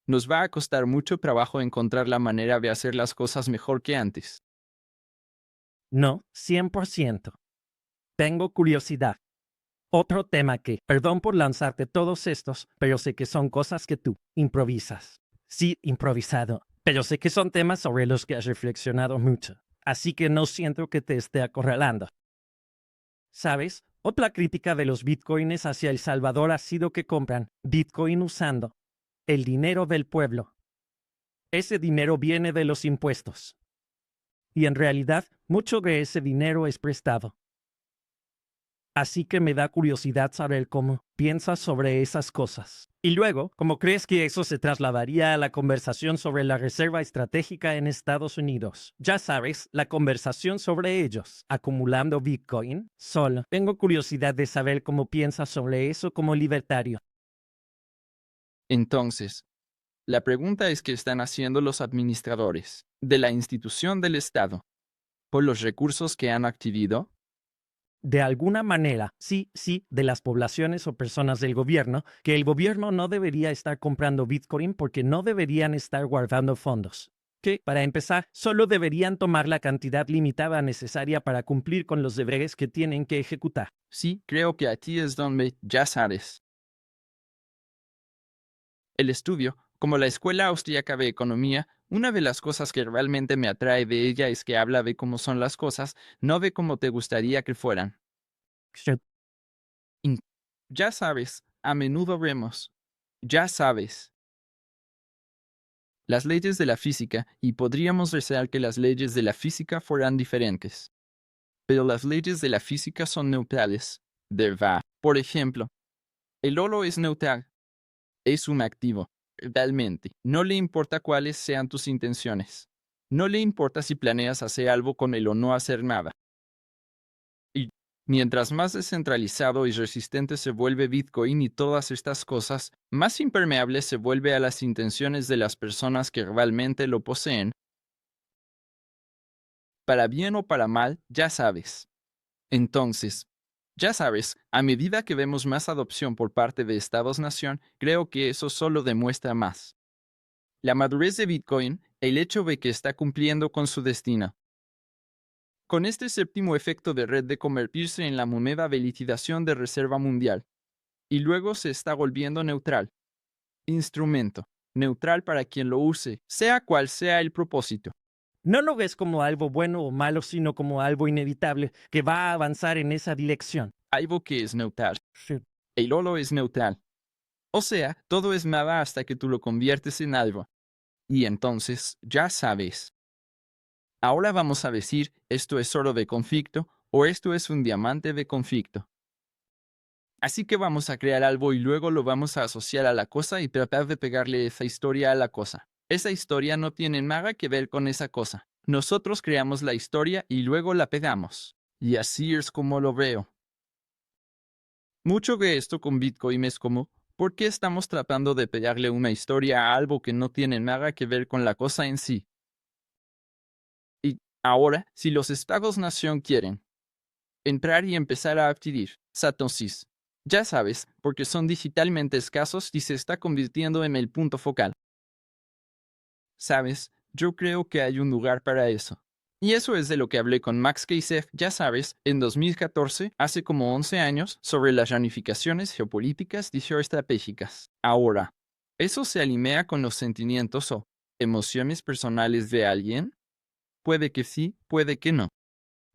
nos va a costar mucho trabajo encontrar la manera de hacer las cosas mejor que antes. No, 100%. Tengo curiosidad. Otro tema que, perdón por lanzarte todos estos, pero sé que son cosas que tú improvisas. Sí, improvisado, pero sé que son temas sobre los que has reflexionado mucho, así que no siento que te esté acorralando. ¿Sabes? Otra crítica de los bitcoins hacia El Salvador ha sido que compran bitcoin usando el dinero del pueblo. Ese dinero viene de los impuestos. Y en realidad, mucho de ese dinero es prestado. Así que me da curiosidad saber cómo piensas sobre esas cosas. Y luego, ¿cómo crees que eso se trasladaría a la conversación sobre la reserva estratégica en Estados Unidos? Ya sabes, la conversación sobre ellos, acumulando Bitcoin. Solo tengo curiosidad de saber cómo piensas sobre eso como libertario. Entonces, la pregunta es qué están haciendo los administradores de la institución del Estado por los recursos que han adquirido. De alguna manera, sí, de las poblaciones o personas del gobierno, que el gobierno no debería estar comprando Bitcoin porque no deberían estar guardando fondos. Que, para empezar, solo deberían tomar la cantidad limitada necesaria para cumplir con los deberes que tienen que ejecutar. Sí, creo que aquí es donde, ya sabes, el estudio, como la Escuela Austríaca de Economía, una de las cosas que realmente me atrae de ella es que habla de cómo son las cosas, no de cómo te gustaría que fueran. Y, ya sabes, a menudo vemos, ya sabes, las leyes de la física y podríamos desear que las leyes de la física fueran diferentes. Pero las leyes de la física son neutrales. ¿Verdad? Por ejemplo, el oro es neutral. Es un activo. Realmente. No le importa cuáles sean tus intenciones. No le importa si planeas hacer algo con él o no hacer nada. Y mientras más descentralizado y resistente se vuelve Bitcoin y todas estas cosas, más impermeable se vuelve a las intenciones de las personas que realmente lo poseen. Para bien o para mal, ya sabes. Entonces, Ya sabes, a medida que vemos más adopción por parte de Estados-nación, creo que eso solo demuestra más la madurez de Bitcoin, el hecho de que está cumpliendo con su destino. Con este séptimo efecto de red de convertirse en la moneda de liquidación de reserva mundial, y luego se está volviendo neutral. Instrumento. Neutral para quien lo use, sea cual sea el propósito. No lo ves como algo bueno o malo, sino como algo inevitable que va a avanzar en esa dirección. Algo que es neutral. Sí. El oro es neutral. O sea, todo es nada hasta que tú lo conviertes en algo. Y entonces, ya sabes. Ahora vamos a decir, esto es oro de conflicto o esto es un diamante de conflicto. Así que vamos a crear algo y luego lo vamos a asociar a la cosa y tratar de pegarle esa historia a la cosa. Esa historia no tiene nada que ver con esa cosa. Nosotros creamos la historia y luego la pegamos. Y así es como lo veo. Mucho de esto con Bitcoin es como, ¿por qué estamos tratando de pegarle una historia a algo que no tiene nada que ver con la cosa en sí? Y ahora, si los Estados-nación quieren entrar y empezar a adquirir satoshis, ya sabes, porque son digitalmente escasos y se está convirtiendo en el punto focal. Sabes, yo creo que hay un lugar para eso. Y eso es de lo que hablé con Max Keisev, ya sabes, en 2014, hace como 11 años, sobre las ramificaciones geopolíticas y geoestratégicas. Ahora, ¿eso se alinea con los sentimientos o emociones personales de alguien? Puede que sí, puede que no.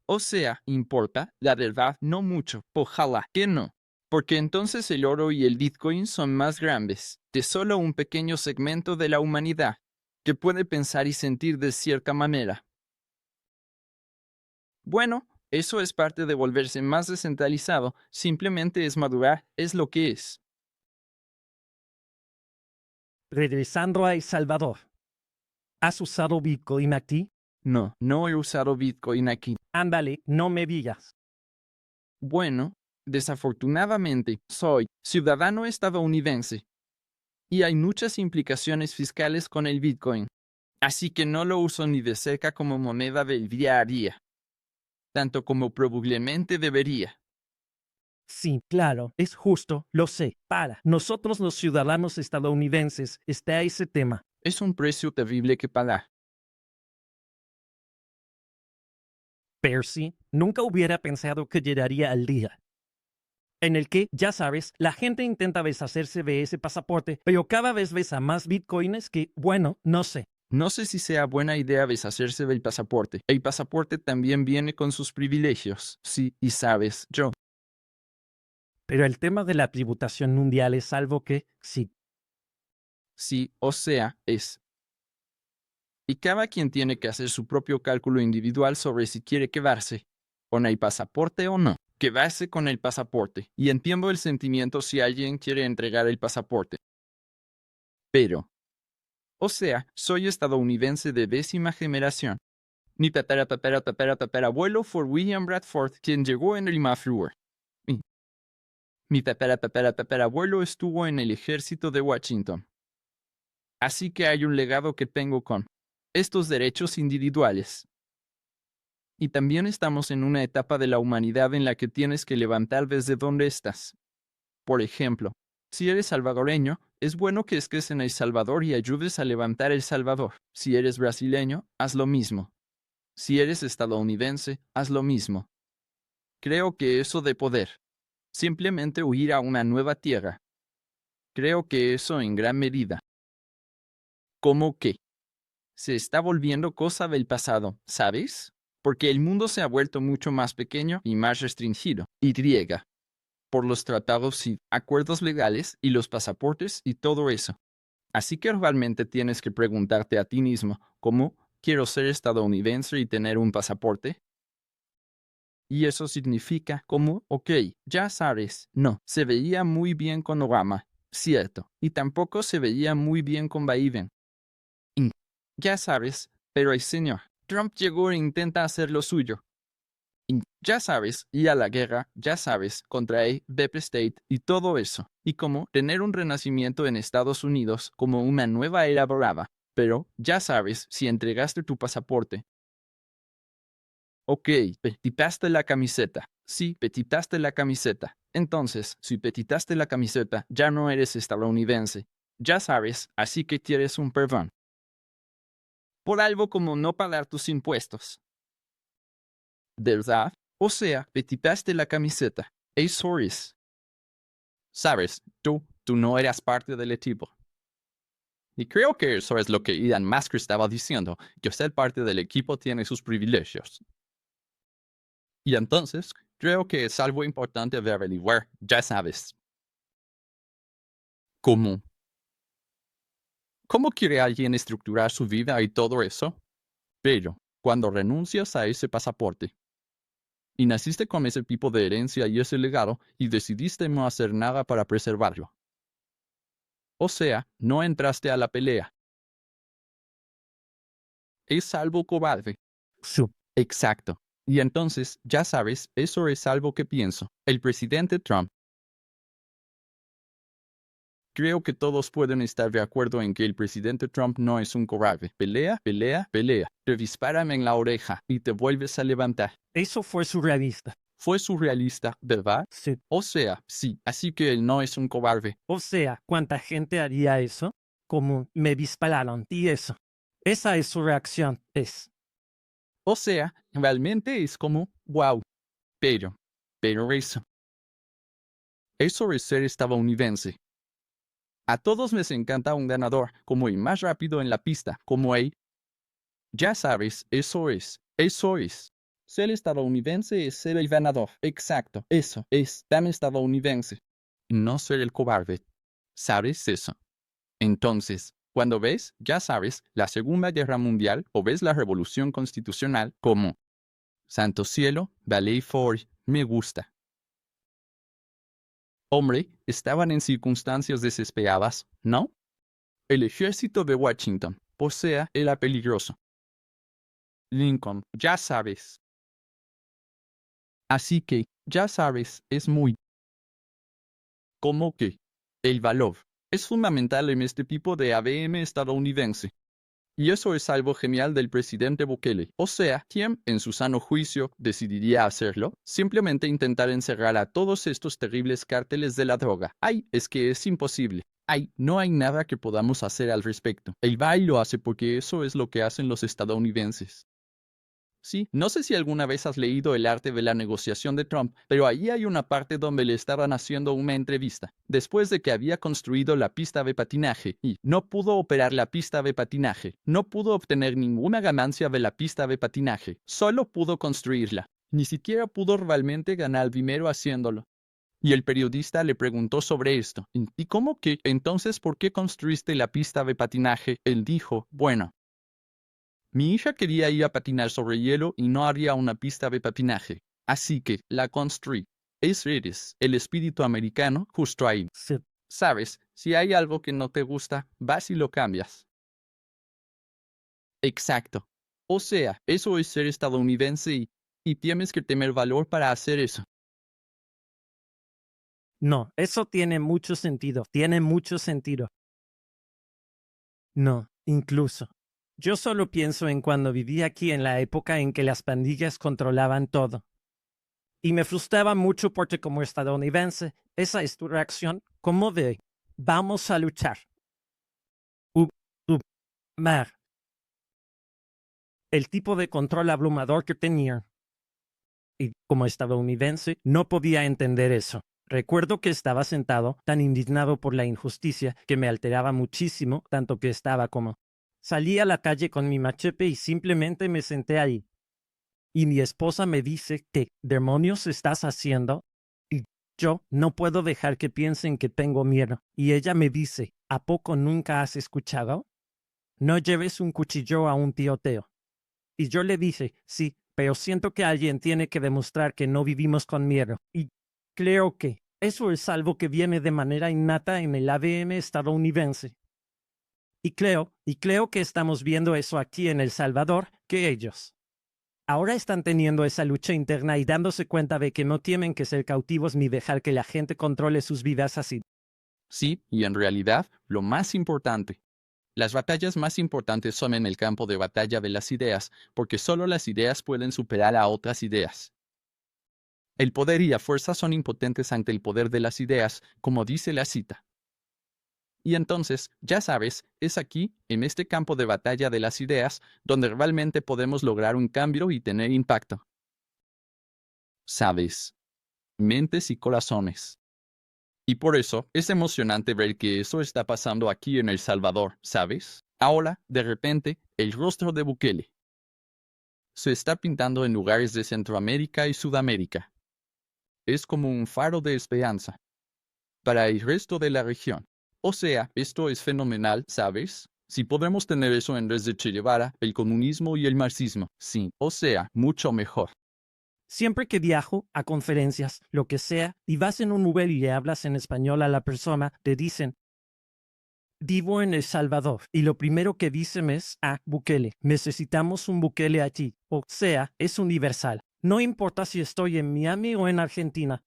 O sea, importa, la verdad, no mucho. Ojalá que no. Porque entonces el oro y el Bitcoin son más grandes, de solo un pequeño segmento de la humanidad, que puede pensar y sentir de cierta manera. Bueno, eso es parte de volverse más descentralizado, simplemente es madurar, es lo que es. Regresando a El Salvador. ¿Has usado Bitcoin aquí? No, no he usado Bitcoin aquí. Ándale, no me digas. Bueno, desafortunadamente, soy ciudadano estadounidense. Y hay muchas implicaciones fiscales con el Bitcoin. Así que no lo uso ni de cerca como moneda del día a día, tanto como probablemente debería. Sí, claro, es justo, lo sé. Para nosotros los ciudadanos estadounidenses está ese tema. Es un precio terrible que pagar. Percy nunca hubiera pensado que llegaría al día en el que, ya sabes, la gente intenta deshacerse de ese pasaporte, pero cada vez ves a más bitcoins que, bueno, no sé. No sé si sea buena idea deshacerse del pasaporte. El pasaporte también viene con sus privilegios. Sí, y sabes, yo. Pero el tema de la tributación mundial es algo que, sí, Sí, o sea, es. Y cada quien tiene que hacer su propio cálculo individual sobre si quiere quedarse con el pasaporte o no. Quedarse con el pasaporte. Y entiendo el sentimiento si alguien quiere entregar el pasaporte. Pero, o sea, soy estadounidense de 10ª generación. Mi tataratataratataratatarabuelo fue William Bradford, quien llegó en el Mayflower. Y mi tataratataratatarabuelo estuvo en el ejército de Washington. Así que hay un legado que tengo con estos derechos individuales. Y también estamos en una etapa de la humanidad en la que tienes que levantar desde donde estás. Por ejemplo, si eres salvadoreño, es bueno que estés en El Salvador y ayudes a levantar El Salvador. Si eres brasileño, haz lo mismo. Si eres estadounidense, haz lo mismo. Creo que eso de poder. Simplemente huir a una nueva tierra. Creo que eso en gran medida. ¿Cómo que? Se está volviendo cosa del pasado, ¿sabes? Porque el mundo se ha vuelto mucho más pequeño y más restringido. Y por los tratados y acuerdos legales y los pasaportes y todo eso. Así que realmente tienes que preguntarte a ti mismo, ¿cómo quiero ser estadounidense y tener un pasaporte? Y eso significa como, ok, ya sabes, no, se veía muy bien con Obama, cierto, y tampoco se veía muy bien con Biden. Y, ya sabes, pero el señor Trump llegó e intenta hacer lo suyo. Y ya sabes, y a la guerra, ya sabes, contra el Deep State y todo eso. Y como tener un renacimiento en Estados Unidos como una nueva era dorada. Pero, ya sabes, si entregaste tu pasaporte. Ok, te tipaste la camiseta. Sí, petitaste la camiseta. Entonces, si petitaste la camiseta, ya no eres estadounidense. Ya sabes, así que tienes un perdón. Por algo como no pagar tus impuestos. ¿Verdad? O sea, petitaste la camiseta. Eso es. Sabes, tú no eras parte del equipo. Y creo que eso es lo que Elon Musk estaba diciendo, que ser parte del equipo tiene sus privilegios. Y entonces, creo que es algo importante de averiguar, ya sabes. ¿Cómo? ¿Cómo quiere alguien estructurar su vida y todo eso? Pero, cuando renuncias a ese pasaporte, y naciste con ese tipo de herencia y ese legado, y decidiste no hacer nada para preservarlo. O sea, no entraste a la pelea. Es algo cobarde. Su. Exacto. Y entonces, ya sabes, eso es algo que pienso. El presidente Trump. Creo que todos pueden estar de acuerdo en que el presidente Trump no es un cobarde. Pelea, pelea, pelea. Te disparan en la oreja y te vuelves a levantar. Eso fue surrealista. Fue surrealista, ¿verdad? Sí. O sea, sí, así que él no es un cobarde. O sea, ¿cuánta gente haría eso? Como me dispararon y eso. Esa es su reacción. O sea, realmente es como, wow. Pero eso es ser estadounidense. A todos les encanta un ganador, como el más rápido en la pista, como él. Ya sabes, eso es. Ser estadounidense es ser el ganador. Exacto, eso es tan estadounidense. No ser el cobarde. ¿Sabes eso? Entonces, cuando ves, ya sabes, la Segunda Guerra Mundial o ves la Revolución Constitucional como Santo Cielo, Valley Ford, me gusta. Hombre, estaban en circunstancias desesperadas, ¿no? El ejército de Washington, o sea, era peligroso. Lincoln, ya sabes. Así que, ya sabes, es muy... ¿Cómo que? El valor. Es fundamental en este tipo de ABM estadounidense. Y eso es algo genial del presidente Bukele. O sea, ¿quién, en su sano juicio, decidiría hacerlo? Simplemente intentar encerrar a todos estos terribles cárteles de la droga. Ay, es que es imposible. Ay, no hay nada que podamos hacer al respecto. El BAI lo hace porque eso es lo que hacen los estadounidenses. Sí, no sé si alguna vez has leído El arte de la negociación de Trump, pero ahí hay una parte donde le estaban haciendo una entrevista, después de que había construido la pista de patinaje y no pudo operar la pista de patinaje, no pudo obtener ninguna ganancia de la pista de patinaje, solo pudo construirla. Ni siquiera pudo realmente ganar dinero haciéndolo. Y el periodista le preguntó sobre esto. ¿Y cómo que? Entonces, ¿por qué construiste la pista de patinaje? Él dijo, bueno, mi hija quería ir a patinar sobre hielo y no había una pista de patinaje. Así que la construí. Eso eres, el espíritu americano, justo ahí. Sí. Sabes, si hay algo que no te gusta, vas y lo cambias. Exacto. O sea, eso es ser estadounidense y tienes que tener valor para hacer eso. No, eso tiene mucho sentido. Tiene mucho sentido. No, incluso. Yo solo pienso en cuando viví aquí en la época en que las pandillas controlaban todo. Y me frustraba mucho porque como estadounidense, esa es tu reacción, como de, vamos a luchar. U, u, mar. El tipo de control abrumador que tenía. Y como estadounidense, no podía entender eso. Recuerdo que estaba sentado, tan indignado por la injusticia, que me alteraba muchísimo, tanto que estaba como... Salí a la calle con mi machete y simplemente me senté ahí. Y mi esposa me dice, ¿qué demonios estás haciendo? Y yo no puedo dejar que piensen que tengo miedo. Y ella me dice, ¿a poco nunca has escuchado? No lleves un cuchillo a un tiroteo. Y yo le dije, sí, pero siento que alguien tiene que demostrar que no vivimos con miedo. Y creo que eso es algo que viene de manera innata en el ADN estadounidense. Y creo que estamos viendo eso aquí en El Salvador, que ellos ahora están teniendo esa lucha interna y dándose cuenta de que no tienen que ser cautivos ni dejar que la gente controle sus vidas así. Sí, y en realidad, lo más importante. Las batallas más importantes son en el campo de batalla de las ideas, porque solo las ideas pueden superar a otras ideas. El poder y la fuerza son impotentes ante el poder de las ideas, como dice la cita. Y entonces, ya sabes, es aquí, en este campo de batalla de las ideas, donde realmente podemos lograr un cambio y tener impacto. ¿Sabes? Mentes y corazones. Y por eso es emocionante ver que eso está pasando aquí en El Salvador, ¿sabes? Ahora, de repente, el rostro de Bukele se está pintando en lugares de Centroamérica y Sudamérica. Es como un faro de esperanza para el resto de la región. O sea, esto es fenomenal, ¿sabes? Si podemos tener eso en vez de Che Guevara, el comunismo y el marxismo, sí, o sea, mucho mejor. Siempre que viajo a conferencias, lo que sea, y vas en un Uber y le hablas en español a la persona, te dicen, vivo en El Salvador. Y lo primero que dicen es, Bukele, necesitamos un Bukele aquí. O sea, es universal. No importa si estoy en Miami o en Argentina.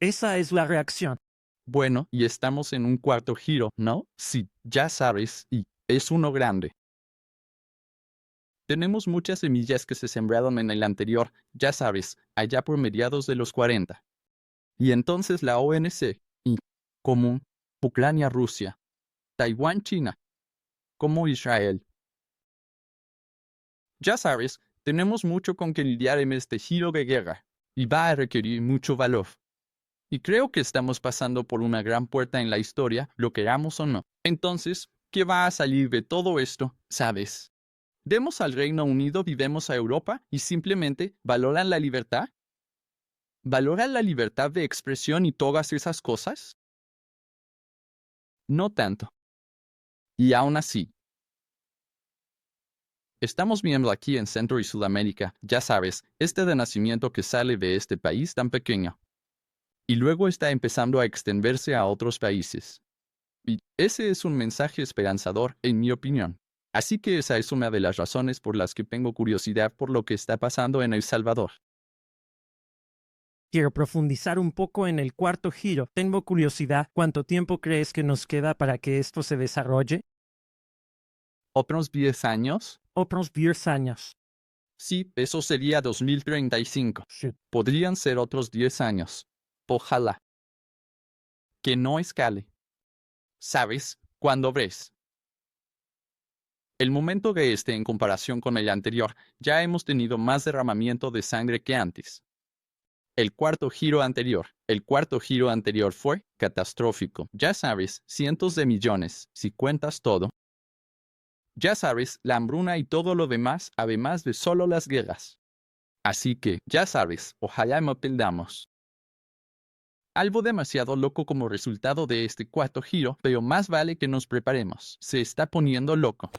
Esa es la reacción. Bueno, y estamos en un cuarto giro, ¿no? Sí, ya sabes, y es uno grande. Tenemos muchas semillas que se sembraron en el anterior, ya sabes, allá por mediados de los 40. Y entonces la ONC, y como Ucrania, Rusia, Taiwán, China, como Israel. Ya sabes, tenemos mucho con que lidiar en este giro de guerra, y va a requerir mucho valor. Y creo que estamos pasando por una gran puerta en la historia, lo queramos o no. Entonces, ¿qué va a salir de todo esto? ¿Sabes? ¿Demos al Reino Unido, vivemos a Europa y simplemente valoran la libertad? ¿Valoran la libertad de expresión y todas esas cosas? No tanto. Y aún así, estamos viendo aquí en Centro y Sudamérica, ya sabes, este renacimiento que sale de este país tan pequeño. Y luego está empezando a extenderse a otros países. Y ese es un mensaje esperanzador, en mi opinión. Así que esa es una de las razones por las que tengo curiosidad por lo que está pasando en El Salvador. Quiero profundizar un poco en el cuarto giro. Tengo curiosidad, ¿cuánto tiempo crees que nos queda para que esto se desarrolle? ¿Otros 10 años? Otros 10 años. Sí, eso sería 2035. Sí. Podrían ser otros 10 años. Ojalá. Que no escale. ¿Sabes? Cuando ves. El momento de este en comparación con el anterior, ya hemos tenido más derramamiento de sangre que antes. El cuarto giro anterior fue catastrófico. Ya sabes, cientos de millones, si cuentas todo. Ya sabes, la hambruna y todo lo demás, además de solo las guerras. Así que, ya sabes, ojalá no perdamos. Algo demasiado loco como resultado de este cuarto giro, pero más vale que nos preparemos. Se está poniendo loco.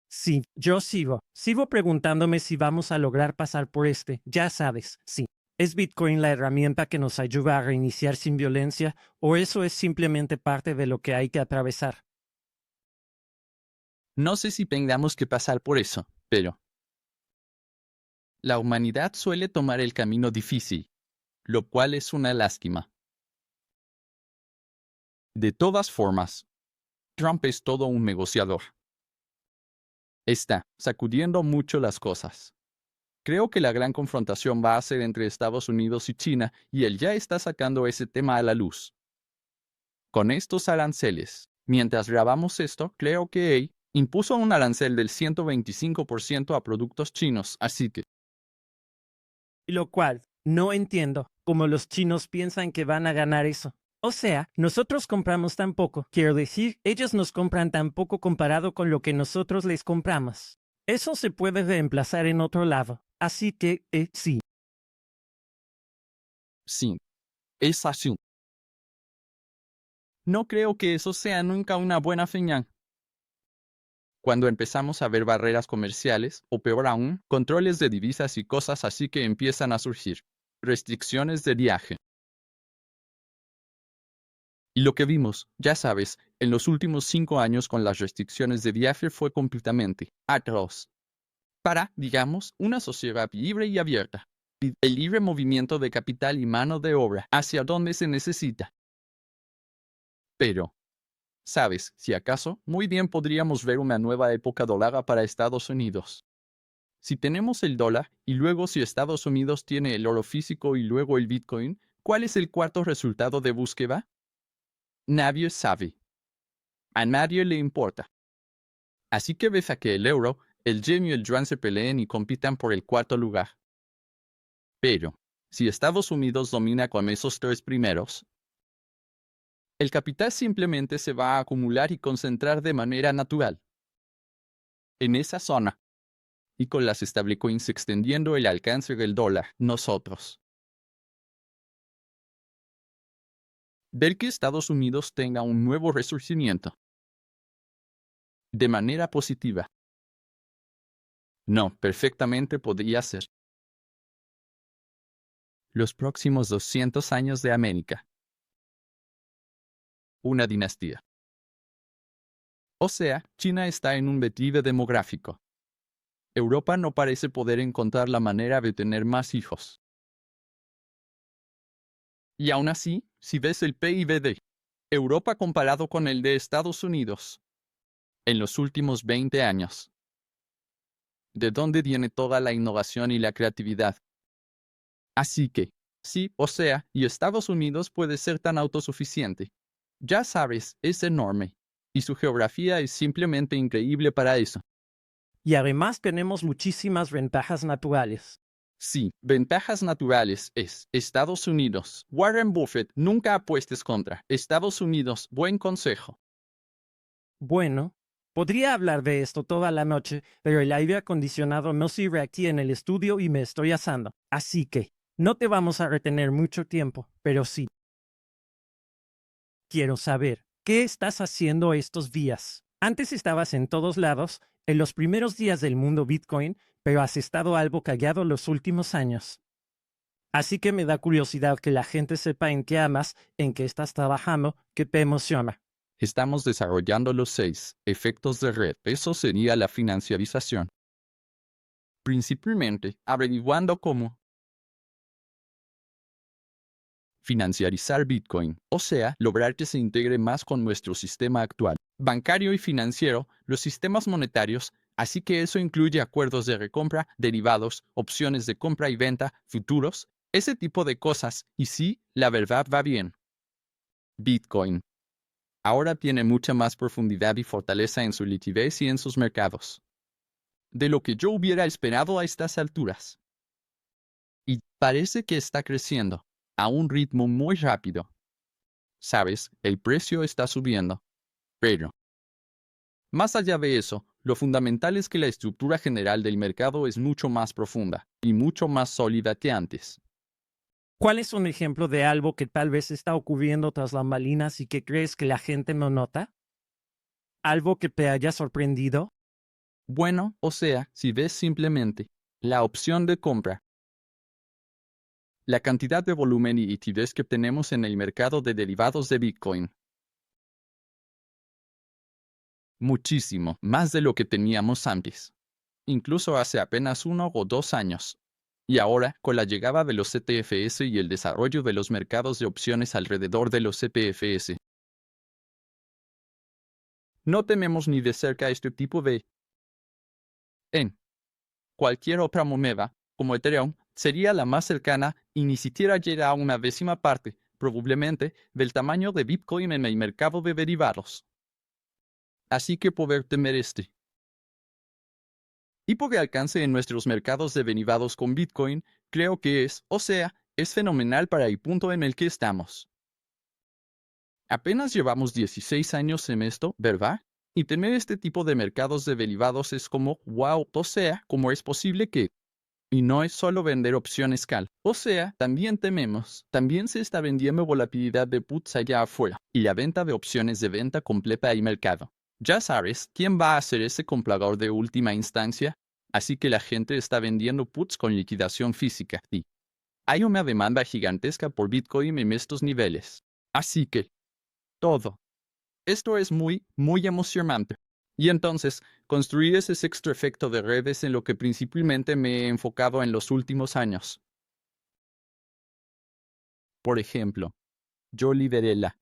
Sí, yo sigo. Sigo preguntándome si vamos a lograr pasar por este. Ya sabes, sí. ¿Es Bitcoin la herramienta que nos ayuda a reiniciar sin violencia o eso es simplemente parte de lo que hay que atravesar? No sé si tengamos que pasar por eso, pero la humanidad suele tomar el camino difícil, lo cual es una lástima. De todas formas, Trump es todo un negociador. Está sacudiendo mucho las cosas. Creo que la gran confrontación va a ser entre Estados Unidos y China y él ya está sacando ese tema a la luz. Con estos aranceles, mientras grabamos esto, creo que él impuso un arancel del 125% a productos chinos, así que Lo cual, no entiendo cómo los chinos piensan que van a ganar eso. O sea, nosotros compramos tan poco. Quiero decir, ellos nos compran tan poco comparado con lo que nosotros les compramos. Eso se puede reemplazar en otro lado. Así que, sí. sí, es así. No creo que eso sea nunca una buena señal. Cuando empezamos a ver barreras comerciales, o peor aún, controles de divisas y cosas así que empiezan a surgir. Restricciones de viaje. Y lo que vimos, ya sabes, en los últimos 5 años con las restricciones de viaje fue completamente atroz. Para, digamos, una sociedad libre y abierta. Y el libre movimiento de capital y mano de obra hacia donde se necesita. Pero, ¿sabes? Si acaso, muy bien podríamos ver una nueva época dorada para Estados Unidos. Si tenemos el dólar y luego si Estados Unidos tiene el oro físico y luego el Bitcoin, ¿cuál es el cuarto resultado de búsqueda? Nadie sabe. A nadie le importa. Así que ves a que el euro, el yen y el yuan se peleen y compitan por el cuarto lugar. Pero, si Estados Unidos domina con esos tres primeros, el capital simplemente se va a acumular y concentrar de manera natural en esa zona, y con las stablecoins extendiendo el alcance del dólar, nosotros. Ver que Estados Unidos tenga un nuevo resurgimiento de manera positiva. No, perfectamente podría ser los próximos 200 años de América. Una dinastía. O sea, China está en un declive demográfico. Europa no parece poder encontrar la manera de tener más hijos. Y aún así, si ves el PIB de Europa comparado con el de Estados Unidos, en los últimos 20 años, ¿de dónde viene toda la innovación y la creatividad? Así que, sí, o sea, y Estados Unidos puede ser tan autosuficiente. Ya sabes, es enorme. Y su geografía es simplemente increíble para eso. Y además tenemos muchísimas ventajas naturales. Sí, ventajas naturales es Estados Unidos. Warren Buffett, nunca apuestes contra Estados Unidos. Buen consejo. Bueno, podría hablar de esto toda la noche, pero el aire acondicionado no sirve aquí en el estudio y me estoy asando. Así que, no te vamos a retener mucho tiempo, pero sí. Quiero saber, ¿qué estás haciendo estos días? Antes estabas en todos lados, en los primeros días del mundo Bitcoin, pero has estado algo callado los últimos años. Así que me da curiosidad que la gente sepa en qué amas, en qué estás trabajando, qué te emociona. Estamos desarrollando los 6 efectos de red. Eso sería la financiarización. Principalmente, averiguando cómo financiarizar Bitcoin, o sea, lograr que se integre más con nuestro sistema actual, bancario y financiero, los sistemas monetarios, así que eso incluye acuerdos de recompra, derivados, opciones de compra y venta, futuros, ese tipo de cosas, y sí, la verdad va bien. Bitcoin ahora tiene mucha más profundidad y fortaleza en su liquidez y en sus mercados, de lo que yo hubiera esperado a estas alturas. Y parece que está creciendo a un ritmo muy rápido. Sabes, el precio está subiendo. Pero, más allá de eso, lo fundamental es que la estructura general del mercado es mucho más profunda y mucho más sólida que antes. ¿Cuál es un ejemplo de algo que tal vez está ocurriendo tras bambalinas y que crees que la gente no nota? ¿Algo que te haya sorprendido? Bueno, o sea, si ves simplemente la opción de compra, la cantidad de volumen y liquidez que tenemos en el mercado de derivados de Bitcoin. Muchísimo más de lo que teníamos antes, incluso hace apenas 1 o 2 años. Y ahora, con la llegada de los CTFS y el desarrollo de los mercados de opciones alrededor de los CPFS, no tememos ni de cerca este tipo de... En cualquier otra moneda, como Ethereum, sería la más cercana y ni siquiera llega a una décima parte, probablemente, del tamaño de Bitcoin en el mercado de derivados. Así que poder temer este tipo de alcance en nuestros mercados de derivados con Bitcoin, creo que es, o sea, es fenomenal para el punto en el que estamos. Apenas llevamos 16 años en esto, ¿verdad? Y tener este tipo de mercados de derivados es como, wow, o sea, ¿cómo es posible que? Y no es solo vender opciones cal. O sea, también tememos, también se está vendiendo volatilidad de puts allá afuera, y la venta de opciones de venta completa y mercado. Ya sabes, ¿quién va a ser ese comprador de última instancia? Así que la gente está vendiendo puts con liquidación física, y hay una demanda gigantesca por Bitcoin en estos niveles. Así que, todo. Esto es muy, muy emocionante. Y entonces, construir ese sexto efecto de red es en lo que principalmente me he enfocado en los últimos años. Por ejemplo, yo lideré la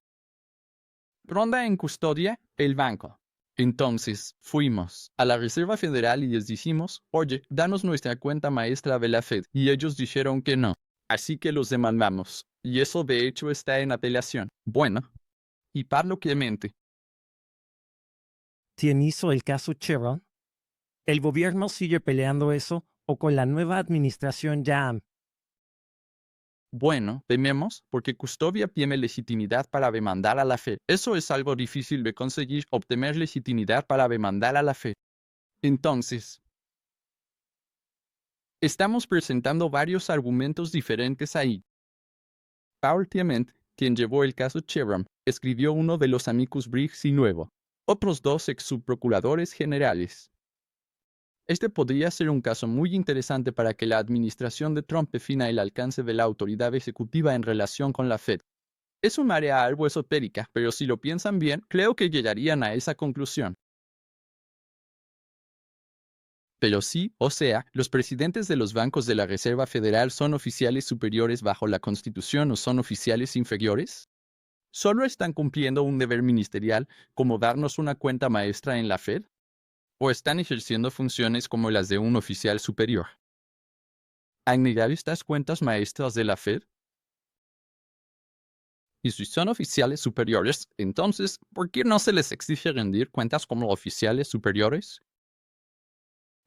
ronda en custodia, el banco. Entonces, fuimos a la Reserva Federal y les dijimos, oye, danos nuestra cuenta maestra de la Fed. Y ellos dijeron que no. Así que los demandamos. Y eso de hecho está en apelación. Bueno, y Pablo Clemente. ¿Quién hizo el caso Chevron? ¿El gobierno sigue peleando eso o con la nueva administración ya? Bueno, tememos porque Custodia tiene legitimidad para demandar a la Fed. Eso es algo difícil de conseguir, obtener legitimidad para demandar a la Fed. Entonces, estamos presentando varios argumentos diferentes ahí. Paul Clement, quien llevó el caso Chevron, escribió uno de los amicus briefs y nuevo. Otros dos ex subprocuradores generales. Este podría ser un caso muy interesante para que la administración de Trump defina el alcance de la autoridad ejecutiva en relación con la Fed. Es un área algo esotérica, pero si lo piensan bien, creo que llegarían a esa conclusión. Pero sí, o sea, los presidentes de los bancos de la Reserva Federal son oficiales superiores bajo la Constitución o son oficiales inferiores. ¿Solo están cumpliendo un deber ministerial como darnos una cuenta maestra en la Fed? ¿O están ejerciendo funciones como las de un oficial superior? ¿Han negado estas cuentas maestras de la Fed? Y si son oficiales superiores, entonces, ¿por qué no se les exige rendir cuentas como oficiales superiores?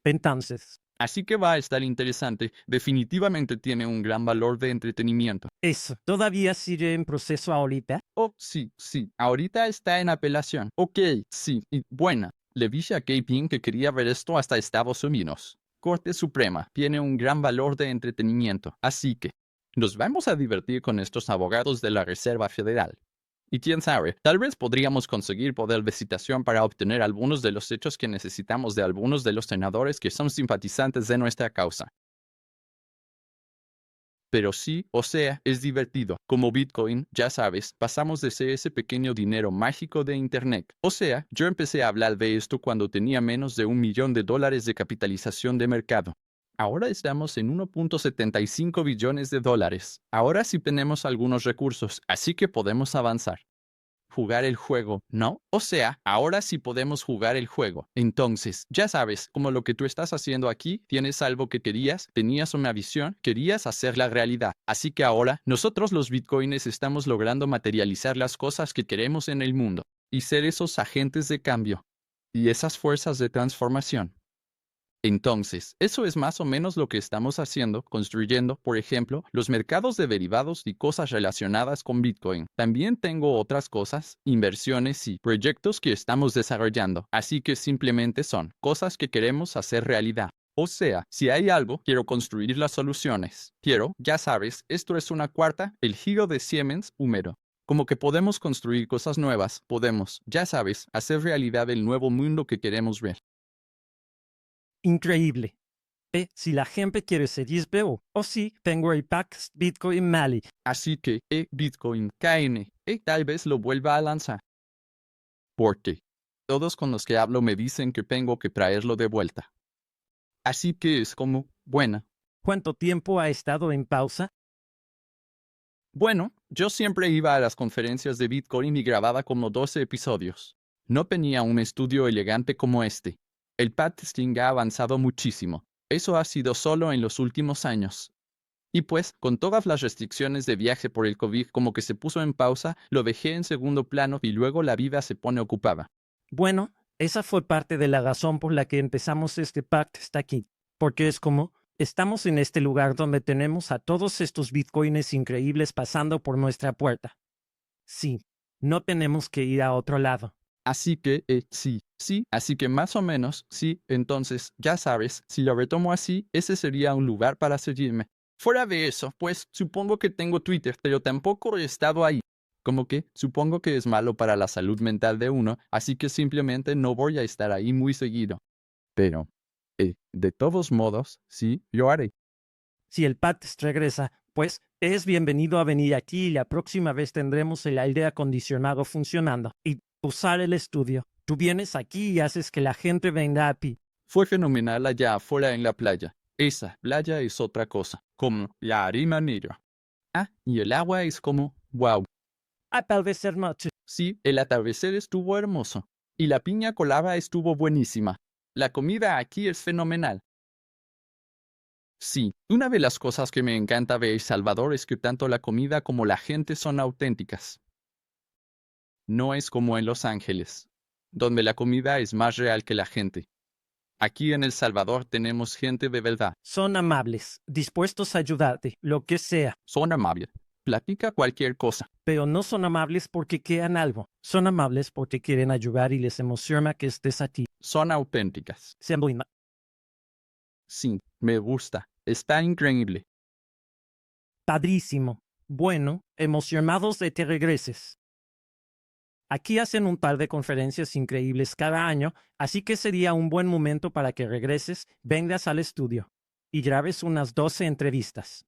Entonces, Así que va a estar interesante. Definitivamente tiene un gran valor de entretenimiento. ¿eso todavía sigue en proceso ahorita? Oh, sí, sí. Ahorita está en apelación. Ok, sí. Y buena. Le dije a K-Ping que quería ver esto hasta Estados Unidos. Corte Suprema tiene un gran valor de entretenimiento. Así que nos vamos a divertir con estos abogados de la Reserva Federal. Y quién sabe, tal vez podríamos conseguir poder de citación para obtener algunos de los hechos que necesitamos de algunos de los senadores que son simpatizantes de nuestra causa. Pero sí, o sea, es divertido. Como Bitcoin, ya sabes, pasamos de ser ese pequeño dinero mágico de Internet. O sea, yo empecé a hablar de esto cuando tenía menos de $1 millón de capitalización de mercado. Ahora estamos en 1.75 billones de dólares. Ahora sí tenemos algunos recursos, así que podemos avanzar. Jugar el juego, ¿no? O sea, ahora sí podemos jugar el juego. Entonces, ya sabes, como lo que tú estás haciendo aquí, tienes algo que querías, tenías una visión, querías hacerla realidad. Así que ahora, nosotros los bitcoins estamos logrando materializar las cosas que queremos en el mundo y ser esos agentes de cambio y esas fuerzas de transformación. Entonces, eso es más o menos lo que estamos haciendo, construyendo, por ejemplo, los mercados de derivados y cosas relacionadas con Bitcoin. También tengo otras cosas, inversiones y proyectos que estamos desarrollando, así que simplemente son cosas que queremos hacer realidad. O sea, si hay algo, quiero construir las soluciones. Quiero, ya sabes, esto es una cuarta, el giro de Siemens húmero. Como que podemos construir cosas nuevas, podemos, ya sabes, hacer realidad el nuevo mundo que queremos ver. Increíble. Si la gente quiere seguir veo, o si tengo el Pax Bitcoin Mali. Así que, Bitcoin KN, tal vez lo vuelva a lanzar. Porque todos con los que hablo me dicen que tengo que traerlo de vuelta. Así que es como, bueno. ¿Cuánto tiempo ha estado en pausa? Bueno, yo siempre iba a las conferencias de Bitcoin y grababa como 12 episodios. No tenía un estudio elegante como este. El podcasting ha avanzado muchísimo. Eso ha sido solo en los últimos años. Y pues, con todas las restricciones de viaje por el COVID como que se puso en pausa, lo dejé en segundo plano y luego la vida se pone ocupada. Bueno, esa fue parte de la razón por la que empezamos este podcast aquí. Porque es como, estamos en este lugar donde tenemos a todos estos bitcoins increíbles pasando por nuestra puerta. Sí, no tenemos que ir a otro lado. Así que, sí, así que más o menos, sí, entonces, ya sabes, si lo retomo así, ese sería un lugar para seguirme. Fuera de eso, pues, supongo que tengo Twitter, pero tampoco he estado ahí. Como que, supongo que es malo para la salud mental de uno, así que simplemente no voy a estar ahí muy seguido. Pero, de todos modos, sí, yo haré. Si el podcast regresa, pues es bienvenido a venir aquí y la próxima vez tendremos el aire acondicionado funcionando y usar el estudio. Tú vienes aquí y haces que la gente venga a ti. Fue fenomenal allá afuera en la playa. Esa playa es otra cosa, como la arena negra. Ah, y el agua es como, wow. Tal vez ser noche. Sí, el atardecer estuvo hermoso. Y la piña colada estuvo buenísima. La comida aquí es fenomenal. Sí, una de las cosas que me encanta de El Salvador es que tanto la comida como la gente son auténticas. No es como en Los Ángeles, donde la comida es más real que la gente. Aquí en El Salvador tenemos gente de verdad. Son amables, dispuestos a ayudarte, lo que sea, Son amables. Platica cualquier cosa. pero no son amables porque quieran algo. Son amables porque quieren ayudar y les emociona que estés aquí. Son auténticas. Sean muy Sí, me gusta. Está increíble. padrísimo. Bueno, emocionados de que regreses. Aquí hacen un par de conferencias increíbles cada año, así que sería un buen momento para que regreses, vengas al estudio y grabes unas 12 entrevistas.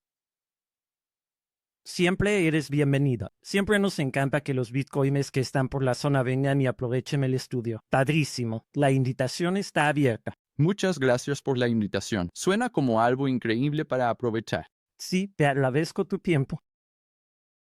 Siempre eres bienvenida. Siempre nos encanta que los bitcoiners que están por la zona vengan y aprovechen el estudio. Padrísimo. La invitación está abierta. Muchas gracias por la invitación. Suena como algo increíble para aprovechar. Sí, te agradezco tu tiempo.